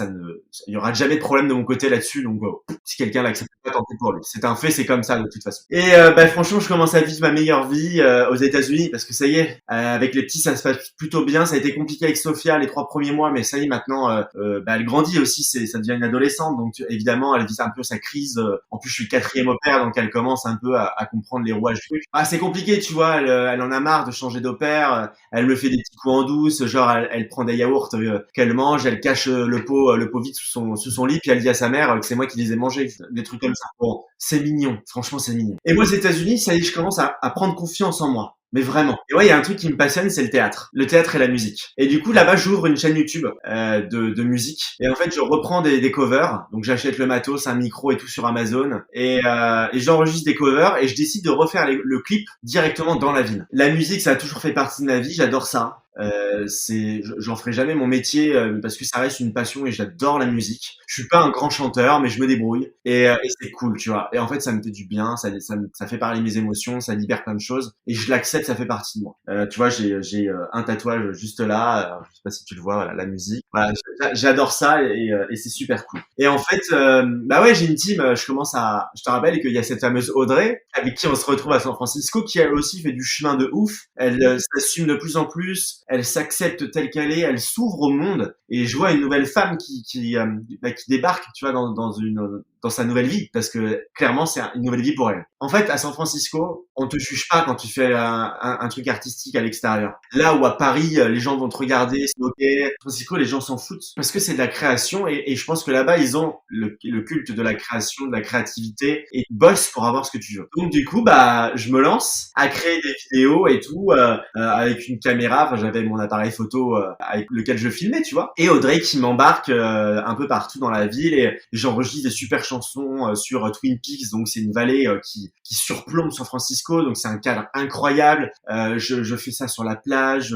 Speaker 6: il y aura jamais de problème de mon côté là-dessus, donc si quelqu'un l'accepte pas, tant pis pour lui. C'est un fait, c'est comme ça de toute façon. Et franchement, je commence à vivre ma meilleure vie aux États-Unis, parce que ça y est, avec les petits ça se passe plutôt bien. Ça a été compliqué avec Sophia les 3 premiers mois, mais ça y est maintenant, elle grandit aussi, ça devient une adolescente, donc évidemment elle vit un peu sa crise. En plus je suis le 4e au pair, donc elle commence un peu à comprendre les rouages du truc. C'est compliqué, tu vois, elle en a marre de changer d'au pair, elle me fait des petits coups en douce, genre elle prend des yaourts qu'elle mange, elle cache le pot vide sous son lit, puis elle dit à sa mère que c'est moi qui les ai mangés, des trucs comme ça. Bon, c'est mignon, franchement c'est mignon. Et moi aux États-Unis, ça y est, je commence à prendre confiance en moi. Mais vraiment. Et ouais, il y a un truc qui me passionne, c'est le théâtre. Le théâtre et la musique. Et du coup, là-bas, j'ouvre une chaîne YouTube de musique. Et en fait, je reprends des covers. Donc, j'achète le matos, un micro et tout sur Amazon. Et j'enregistre des covers et je décide de refaire le clip directement dans la ville. La musique, ça a toujours fait partie de ma vie. J'adore ça. J'en ferai jamais mon métier parce que ça reste une passion et j'adore la musique. Je suis pas un grand chanteur, mais je me débrouille et c'est cool, tu vois. Et en fait, ça me fait du bien, ça fait parler mes émotions, ça libère plein de choses et je l'accepte, ça fait partie de moi. Tu vois, j'ai un tatouage juste là, je sais pas si tu le vois, voilà, la musique. Voilà, j'adore ça et c'est super cool. Et en fait, ouais, j'ai une team. Je te rappelle qu'il y a cette fameuse Audrey avec qui on se retrouve à San Francisco, qui elle aussi fait du chemin de ouf. Elle s'assume de plus en plus. Elle s'accepte telle qu'elle est, elle s'ouvre au monde et je vois une nouvelle femme qui débarque, tu vois, dans sa nouvelle vie, parce que clairement c'est une nouvelle vie pour elle. En fait, à San Francisco, on te juge pas quand tu fais un truc artistique à l'extérieur. Là où à Paris, les gens vont te regarder, se moquer. À San Francisco, les gens s'en foutent parce que c'est de la création et je pense que là-bas ils ont le culte de la création, de la créativité et bossent pour avoir ce que tu veux. Donc du coup, je me lance à créer des vidéos et tout avec une caméra. Enfin, j'avais mon appareil photo avec lequel je filmais, tu vois. Et Audrey qui m'embarque un peu partout dans la ville et j'enregistre des super chansons sur Twin Peaks, donc c'est une vallée qui surplombe San Francisco, donc c'est un cadre incroyable. Je fais ça sur la plage,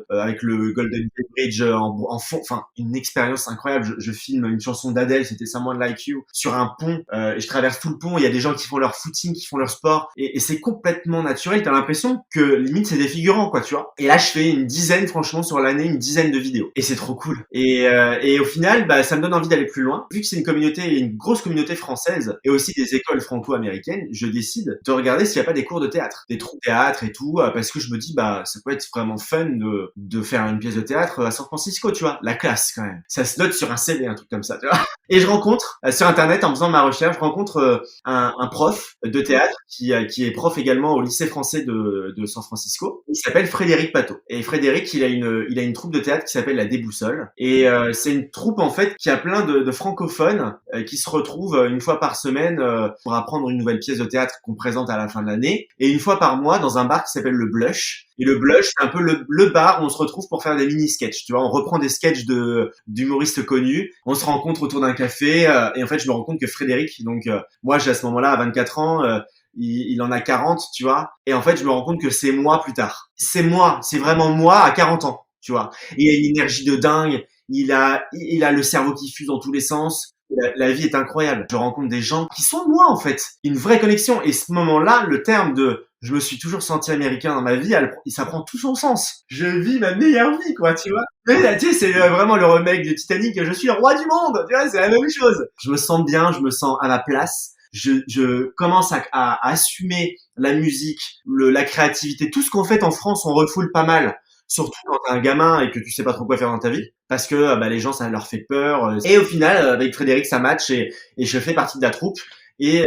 Speaker 6: avec le Golden Gate Bridge en fond, enfin une expérience incroyable. Je filme une chanson d'Adèle, c'était Someone Like You, sur un pont et je traverse tout le pont. Il y a des gens qui font leur footing, qui font leur sport et c'est complètement naturel. T'as l'impression que limite c'est des figurants, quoi, tu vois. Et là je fais une dizaine, franchement, sur l'année, une dizaine de vidéos et c'est trop cool. Et au final, ça me donne envie d'aller plus loin. Vu que c'est une grosse communauté française et aussi des écoles franco-américaines, je décide de regarder s'il n'y a pas des cours de théâtre, des troupes de théâtre et tout, parce que je me dis, ça peut être vraiment fun de faire une pièce de théâtre à San Francisco, tu vois. La classe, quand même. Ça se note sur un CV, un truc comme ça, tu vois. Et je rencontre, sur Internet, en faisant ma recherche, je rencontre un prof de théâtre qui est prof également au lycée français de San Francisco. Il s'appelle Frédéric Pateau. Et Frédéric, il a une troupe de théâtre qui s'appelle La Déboussole. Et c'est une troupe, en fait, qui a plein de francophones qui se retrouvent une fois par semaine pour apprendre une nouvelle pièce de théâtre qu'on présente à la fin de l'année. Et une fois par mois, dans un bar qui s'appelle le Blush. Et le Blush, c'est un peu le bar où on se retrouve pour faire des mini-sketchs. Tu vois, on reprend des sketchs d'humoristes connus. On se rencontre autour d'un café. Et en fait, je me rends compte que Frédéric, donc moi, j'ai à ce moment-là, à 24 ans, il en a 40, tu vois. Et en fait, je me rends compte que c'est moi plus tard. C'est moi, c'est vraiment moi à 40 ans, tu vois. Et il a une énergie de dingue. Il a le cerveau qui fuse dans tous les sens. La vie est incroyable. Je rencontre des gens qui sont moi, en fait. Une vraie connexion. Et ce moment-là, le terme de je me suis toujours senti américain dans ma vie, ça prend tout son sens. Je vis ma meilleure vie, quoi, tu vois. Mais, tu sais, c'est vraiment le remake de Titanic. Je suis le roi du monde. Tu vois, c'est la même chose. Je me sens bien, je me sens à ma place. Je commence à assumer la musique, la créativité. Tout ce qu'on fait en France, on refoule pas mal. Surtout quand t'es un gamin et que tu sais pas trop quoi faire dans ta vie. Parce que les gens, ça leur fait peur. Et au final, avec Frédéric, ça match et je fais partie de la troupe. Et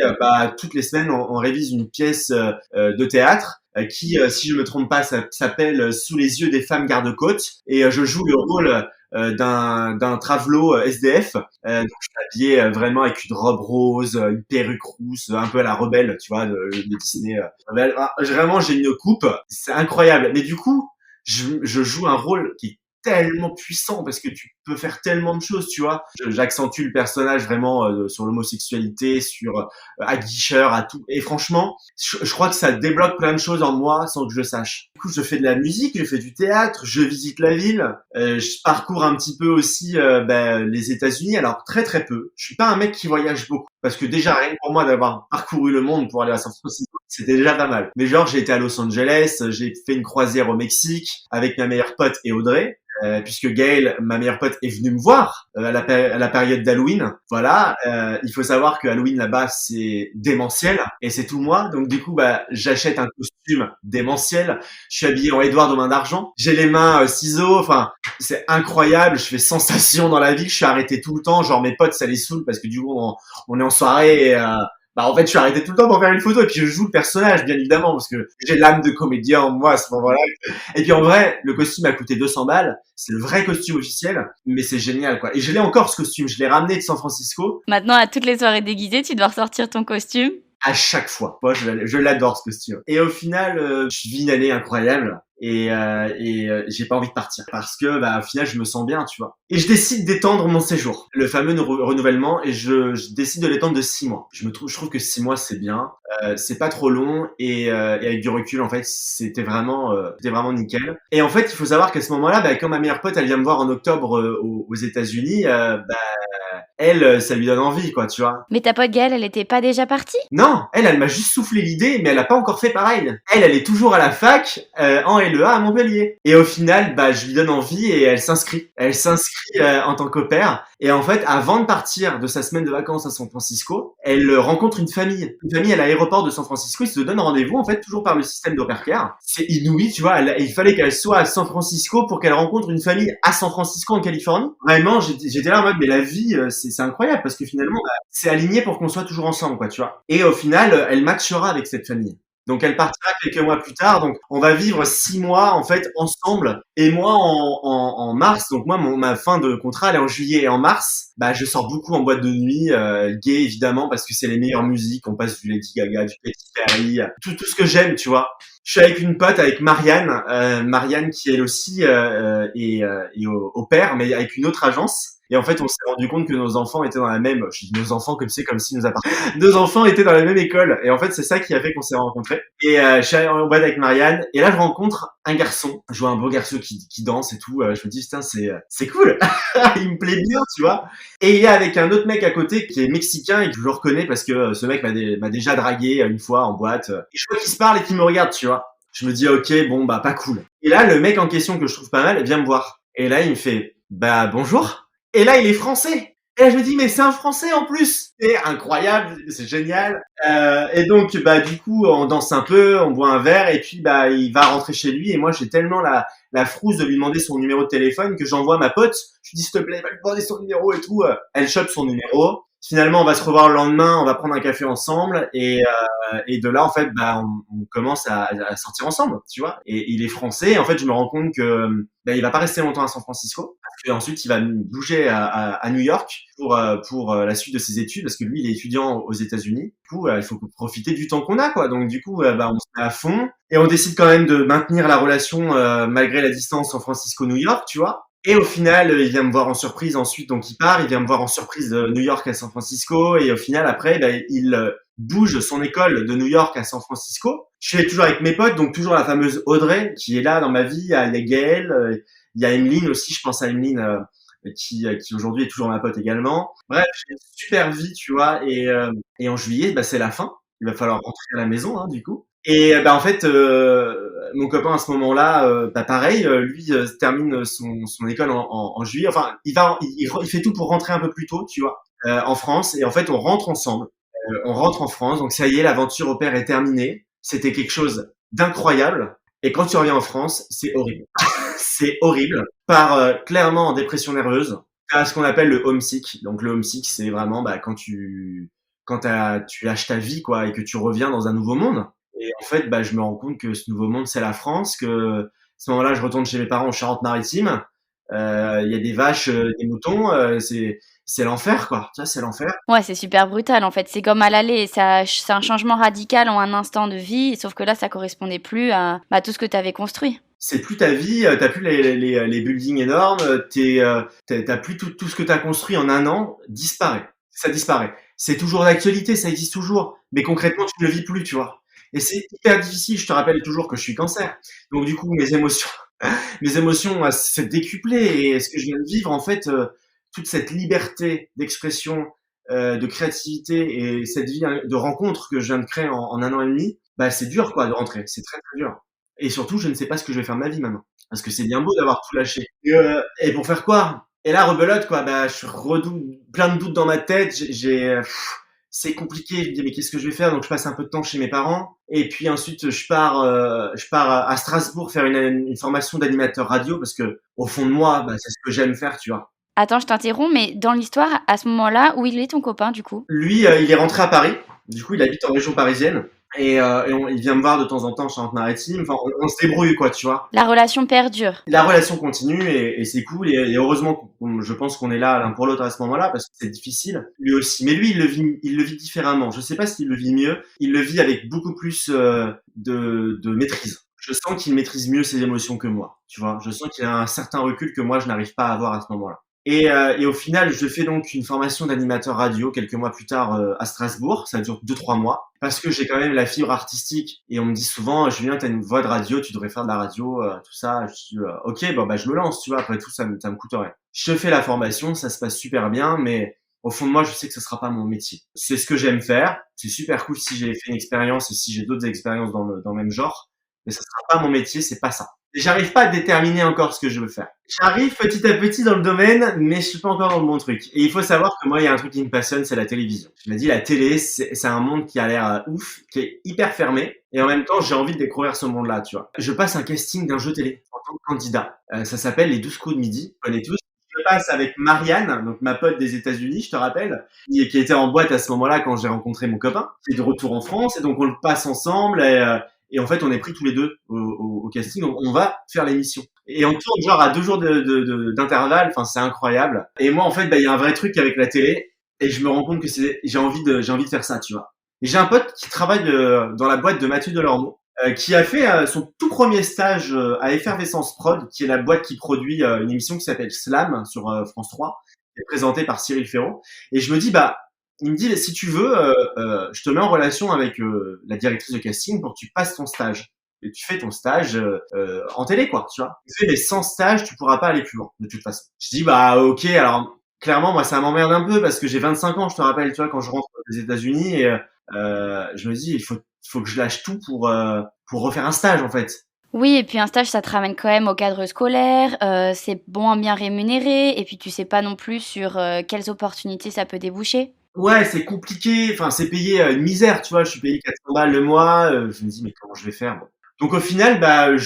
Speaker 6: toutes les semaines, on révise une pièce de théâtre qui, si je me trompe pas, s'appelle Sous les yeux des femmes garde-côtes. Et je joue le rôle d'un travelo SDF. Donc je suis habillé vraiment avec une robe rose, une perruque rousse, un peu à la rebelle, tu vois, de Disney. Rebelle. Vraiment, j'ai une coupe, c'est incroyable. Mais du coup, je joue un rôle qui est tellement puissant parce que tu peux faire tellement de choses, tu vois. J'accentue le personnage vraiment sur l'homosexualité, sur aguicheur, à tout. Et franchement, je crois que ça débloque plein de choses en moi sans que je sache. Du coup, je fais de la musique, je fais du théâtre, je visite la ville, je parcours un petit peu aussi les États-Unis. Alors très très peu. Je suis pas un mec qui voyage beaucoup parce que déjà rien que pour moi d'avoir parcouru le monde pour aller à San Francisco, c'était déjà pas mal. Mais genre j'ai été à Los Angeles, j'ai fait une croisière au Mexique avec ma meilleure pote et Audrey. Puisque Gail, ma meilleure pote, est venue me voir à la période d'Halloween. Voilà, il faut savoir que Halloween là-bas c'est démentiel et c'est tout moi. Donc du coup, j'achète un costume démentiel. Je suis habillé en Édouard aux mains d'argent. J'ai les mains ciseaux. Enfin, c'est incroyable. Je fais sensation dans la ville. Je suis arrêté tout le temps. Genre mes potes, ça les saoule parce que du coup, on est en soirée. Et, en fait, je suis arrêté tout le temps pour faire une photo et puis je joue le personnage, bien évidemment, parce que j'ai l'âme de comédien en moi à ce moment-là. Et puis en vrai, le costume a coûté 200 balles. C'est le vrai costume officiel, mais c'est génial, quoi. Et je l'ai encore, ce costume. Je l'ai ramené de San Francisco.
Speaker 7: Maintenant, à toutes les soirées déguisées, tu dois ressortir ton costume.
Speaker 6: À chaque fois. Moi, je l'adore, ce costume. Et au final, je vis une année incroyable. Et j'ai pas envie de partir parce que au final je me sens bien, tu vois. Et je décide d'étendre mon séjour, le fameux renouvellement, et je décide de l'étendre de 6 mois. Je trouve que 6 mois c'est bien, c'est pas trop long et avec du recul en fait c'était vraiment nickel. Et en fait il faut savoir qu'à ce moment-là, quand ma meilleure pote elle vient me voir en octobre aux États-Unis, elle ça lui donne envie, quoi, tu vois.
Speaker 7: Mais ta pote Gaëlle, elle était pas déjà partie?
Speaker 6: Non, elle m'a juste soufflé l'idée, mais elle a pas encore fait pareil. Elle est toujours à la fac en LEA à Montpellier. Et au final, je lui donne envie et elle s'inscrit. Elle s'inscrit en tant qu'au pair. Et en fait, avant de partir de sa semaine de vacances à San Francisco, elle rencontre une famille. Une famille à l'aéroport de San Francisco. Ils se donnent rendez-vous, en fait, toujours par le système d'au pair care. C'est inouï, tu vois. Il fallait qu'elle soit à San Francisco pour qu'elle rencontre une famille à San Francisco en Californie. Vraiment, j'étais là en mode, mais la vie, c'est incroyable parce que finalement, c'est aligné pour qu'on soit toujours ensemble, quoi, tu vois. Et au final, elle matchera avec cette famille. Donc elle partira quelques mois plus tard. Donc on va vivre 6 mois en fait ensemble. Et moi en mars, donc moi ma fin de contrat elle est en juillet, et en mars, je sors beaucoup en boîte de nuit, gay évidemment parce que c'est les meilleures musiques. On passe du Lady Gaga, du Katy Perry, tout ce que j'aime, tu vois. Je suis avec une pote, avec Marianne qui elle aussi est au pair, mais avec une autre agence. Et en fait, on s'est rendu compte que nos enfants étaient dans la même, je dis nos enfants comme si nous appartenaient. Nos enfants étaient dans la même école. Et en fait, c'est ça qui a fait qu'on s'est rencontrés. Et je suis en boîte avec Marianne. Et là, je rencontre un garçon. Je vois un beau garçon qui danse et tout. Je me dis, putain, c'est cool. Il me plaît bien, tu vois. Et il y a avec un autre mec à côté qui est mexicain et que je le reconnais parce que ce mec m'a déjà dragué une fois en boîte. Et je vois qu'il se parle et qu'il me regarde, tu vois. Je me dis, ok, bon, pas cool. Et là, le mec en question que je trouve pas mal vient me voir. Et là, il me fait, bonjour. Et là, il est français. Et là, je me dis, mais c'est un français en plus. C'est incroyable, c'est génial. Et donc, du coup, on danse un peu, on boit un verre, et puis, il va rentrer chez lui. Et moi, j'ai tellement la frousse de lui demander son numéro de téléphone que j'envoie ma pote. Je lui dis, s'il te plaît, va lui demander son numéro et tout. Elle chope son numéro. Finalement, on va se revoir le lendemain, on va prendre un café ensemble, et de là, en fait, on commence à sortir ensemble, tu vois. Et il est français, et en fait, je me rends compte que il va pas rester longtemps à San Francisco, parce que ensuite, il va bouger à New York pour la suite de ses études, parce que lui, il est étudiant aux États-Unis. Du coup, il faut profiter du temps qu'on a, quoi. Donc, du coup, on se met à fond, et on décide quand même de maintenir la relation malgré la distance San Francisco-New York, tu vois. Et au final, il vient me voir en surprise ensuite, donc il part, il vient me voir en surprise de New York à San Francisco, et au final, après, il bouge son école de New York à San Francisco. Je suis toujours avec mes potes, donc toujours la fameuse Audrey, qui est là dans ma vie, il y a Gaëlle, il y a Emeline aussi, je pense à Emeline, qui aujourd'hui est toujours ma pote également. Bref, j'ai une super vie, tu vois, et en juillet, c'est la fin. Il va falloir rentrer à la maison, du coup. Et en fait, mon copain à ce moment-là, pareil, lui termine son école en juillet. Enfin, il fait tout pour rentrer un peu plus tôt, tu vois, en France. Et en fait, on rentre ensemble. On rentre en France. Donc ça y est, l'aventure au pair est terminée. C'était quelque chose d'incroyable. Et quand tu reviens en France, c'est horrible. C'est horrible. Part clairement en dépression nerveuse. T'as ce qu'on appelle le homesick. Donc le homesick, c'est vraiment quand tu lâches ta vie, quoi, et que tu reviens dans un nouveau monde. Et en fait, je me rends compte que ce nouveau monde, c'est la France, que à ce moment-là, je retourne chez mes parents en Charente-Maritime, Il y a des vaches, des moutons, c'est l'enfer, quoi. Tu vois, c'est l'enfer.
Speaker 7: Ouais, c'est super brutal en fait. C'est comme à l'aller. C'est un changement radical en un instant de vie, sauf que là, ça correspondait plus à tout ce que tu avais construit.
Speaker 6: C'est plus ta vie, t'as plus les buildings énormes, t'as plus tout ce que t'as construit en un an disparaît. Ça disparaît. C'est toujours d'actualité, ça existe toujours, mais concrètement, tu ne le vis plus, tu vois. Et c'est hyper difficile. Je te rappelle toujours que je suis cancer, donc du coup, mes émotions s'est décuplé. Et ce que je viens de vivre, en fait, toute cette liberté d'expression, de créativité et cette vie de rencontre que je viens de créer en un an et demi, bah c'est dur, quoi, de rentrer. C'est très très dur. Et surtout, je ne sais pas ce que je vais faire de ma vie maintenant. Parce que c'est bien beau d'avoir tout lâché. Et pour faire quoi? Et là, rebelote, quoi. Bah, je redoute, plein de doutes dans ma tête. C'est compliqué. Je me dis, mais qu'est-ce que je vais faire? Donc, je passe un peu de temps chez mes parents. Et puis ensuite, je pars à Strasbourg faire une formation d'animateur radio parce que, au fond de moi, bah, c'est ce que j'aime faire, tu vois.
Speaker 7: Attends, je t'interromps, mais dans l'histoire, à ce moment-là, où il est ton copain du coup?
Speaker 6: Lui, il est rentré à Paris. Du coup, il habite en région parisienne. Il vient me voir de temps en temps en Charente-Maritime. Enfin, on se débrouille, quoi, tu vois.
Speaker 7: La relation perdure.
Speaker 6: La relation continue et c'est cool. Et heureusement, je pense qu'on est là l'un pour l'autre à ce moment-là parce que c'est difficile. Lui aussi. Mais lui, il le vit différemment. Je sais pas s'il le vit mieux. Il le vit avec beaucoup plus de maîtrise. Je sens qu'il maîtrise mieux ses émotions que moi. Tu vois. Je sens qu'il a un certain recul que moi, je n'arrive pas à avoir à ce moment-là. Et au final, je fais donc une formation d'animateur radio quelques mois plus tard à Strasbourg. Ça dure 2-3 mois parce que j'ai quand même la fibre artistique. Et on me dit souvent, Julien, t'as une voix de radio, tu devrais faire de la radio, tout ça. Je dis, ok, bon bah je me lance, tu vois. Après tout, ça me coûte rien. Je fais la formation, ça se passe super bien, mais au fond de moi, je sais que ce sera pas mon métier. C'est ce que j'aime faire. C'est super cool si j'ai fait une expérience et si j'ai d'autres expériences dans le même genre. Mais ça sera pas mon métier, c'est pas ça. J'arrive pas à déterminer encore ce que je veux faire. J'arrive petit à petit dans le domaine, mais je suis pas encore dans le bon truc. Et il faut savoir que moi, il y a un truc qui me passionne, c'est la télévision. Je me dis, la télé, c'est un monde qui a l'air ouf, qui est hyper fermé. Et en même temps, j'ai envie de découvrir ce monde-là, tu vois. Je passe un casting d'un jeu télé en tant que candidat. Ça s'appelle Les 12 coups de midi. Vous connaissez tous. Je passe avec Marianne, donc ma pote des États-Unis, je te rappelle, qui était en boîte à ce moment-là quand j'ai rencontré mon copain, qui est de retour en France. Et donc, on le passe ensemble et en fait, on est pris tous les deux au casting. On va faire l'émission. Et on tourne genre à 2 jours d'intervalle. Enfin, c'est incroyable. Et moi, en fait, bah, il y a un vrai truc avec la télé. Et je me rends compte que j'ai envie de faire ça, tu vois. Et j'ai un pote qui travaille dans la boîte de Mathieu Delormeau, qui a fait son tout premier stage à Effervescence Prod, qui est la boîte qui produit une émission qui s'appelle Slam sur France 3, qui est présentée par Cyril Ferraud. Et je me dis, bah, il me dit, si tu veux, je te mets en relation avec la directrice de casting pour que tu passes ton stage. Et tu fais ton stage en télé, quoi, tu vois. Tu fais des 100 stages, tu pourras pas aller plus loin, de toute façon. Je dis, bah, ok, alors, clairement, moi, ça m'emmerde un peu parce que j'ai 25 ans, je te rappelle, tu vois, quand je rentre des États-Unis et je me dis, il faut que je lâche tout pour refaire un stage, en fait.
Speaker 7: Oui, et puis un stage, ça te ramène quand même au cadre scolaire, c'est moins bien rémunéré, et puis tu sais pas non plus sur quelles opportunités ça peut déboucher.
Speaker 6: Ouais, c'est compliqué. Enfin, c'est payé une misère, tu vois. Je suis payé 400 balles le mois. Je me dis, mais comment je vais faire? Bon. Donc au final, bah,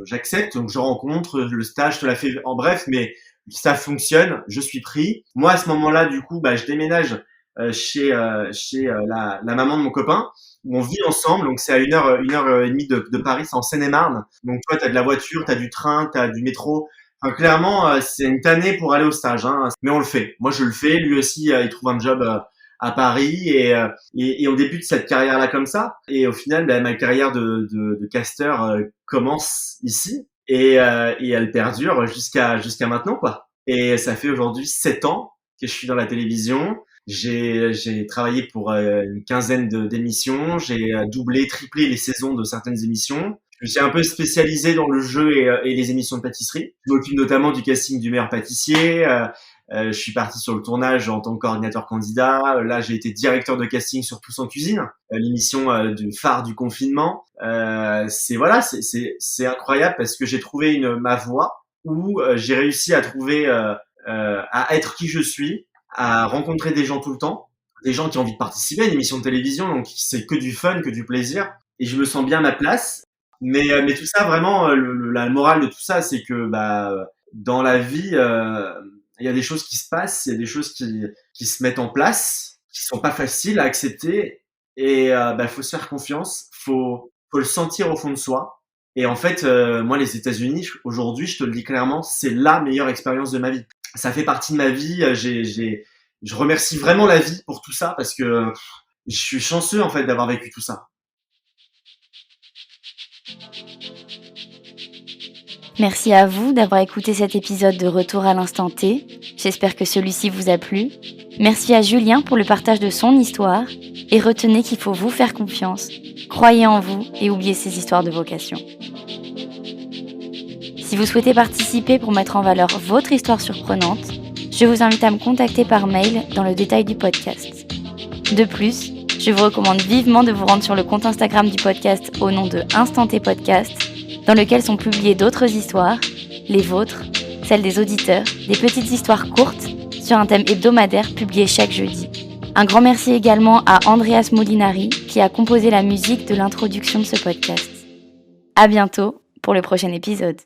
Speaker 6: j'accepte. Donc je rencontre le stage, je te la fais en bref, mais ça fonctionne. Je suis pris. Moi, à ce moment-là, du coup, bah, je déménage chez la maman de mon copain, où on vit ensemble. Donc c'est à une heure et demie de Paris, c'est en Seine-et-Marne. Donc toi, t'as de la voiture, t'as du train, t'as du métro. Enfin, clairement, c'est une tannée pour aller au stage, hein. Mais on le fait. Moi, je le fais. Lui aussi, il trouve un job à Paris et on débute cette carrière-là comme ça. Et au final, bah, ma carrière de casteur commence ici et elle perdure jusqu'à maintenant, quoi. Et ça fait aujourd'hui 7 ans que je suis dans la télévision. J'ai travaillé pour une quinzaine d'émissions. J'ai doublé, triplé les saisons de certaines émissions. Je me suis un peu spécialisé dans le jeu et les émissions de pâtisserie. Je m'occupe notamment du casting du meilleur pâtissier. Je suis parti sur le tournage en tant que coordinateur candidat. Là, j'ai été directeur de casting sur Tous en cuisine, l'émission du phare du confinement. C'est incroyable parce que j'ai trouvé ma voie où j'ai réussi à trouver à être qui je suis, à rencontrer des gens tout le temps, des gens qui ont envie de participer à une émission de télévision, donc c'est que du fun, que du plaisir. Et je me sens bien à ma place. Mais tout ça, vraiment, la morale de tout ça, c'est que bah dans la vie, il y a des choses qui se passent, il y a des choses qui se mettent en place, qui sont pas faciles à accepter. Et bah faut se faire confiance, faut le sentir au fond de soi. Et en fait, moi, les États-Unis, aujourd'hui, je te le dis clairement, c'est la meilleure expérience de ma vie. Ça fait partie de ma vie. Je remercie vraiment la vie pour tout ça parce que je suis chanceux en fait d'avoir vécu tout ça.
Speaker 7: Merci à vous d'avoir écouté cet épisode de Retour à l'instant T. J'espère que celui-ci vous a plu. Merci à Julien pour le partage de son histoire. Et retenez qu'il faut vous faire confiance, croyez en vous et oubliez ces histoires de vocation. Si vous souhaitez participer pour mettre en valeur votre histoire surprenante, je vous invite à me contacter par mail dans le détail du podcast. De plus, je vous recommande vivement de vous rendre sur le compte Instagram du podcast au nom de Instant T Podcast, dans lequel sont publiées d'autres histoires, les vôtres, celles des auditeurs, des petites histoires courtes sur un thème hebdomadaire publié chaque jeudi. Un grand merci également à Andreas Molinari qui a composé la musique de l'introduction de ce podcast. À bientôt pour le prochain épisode.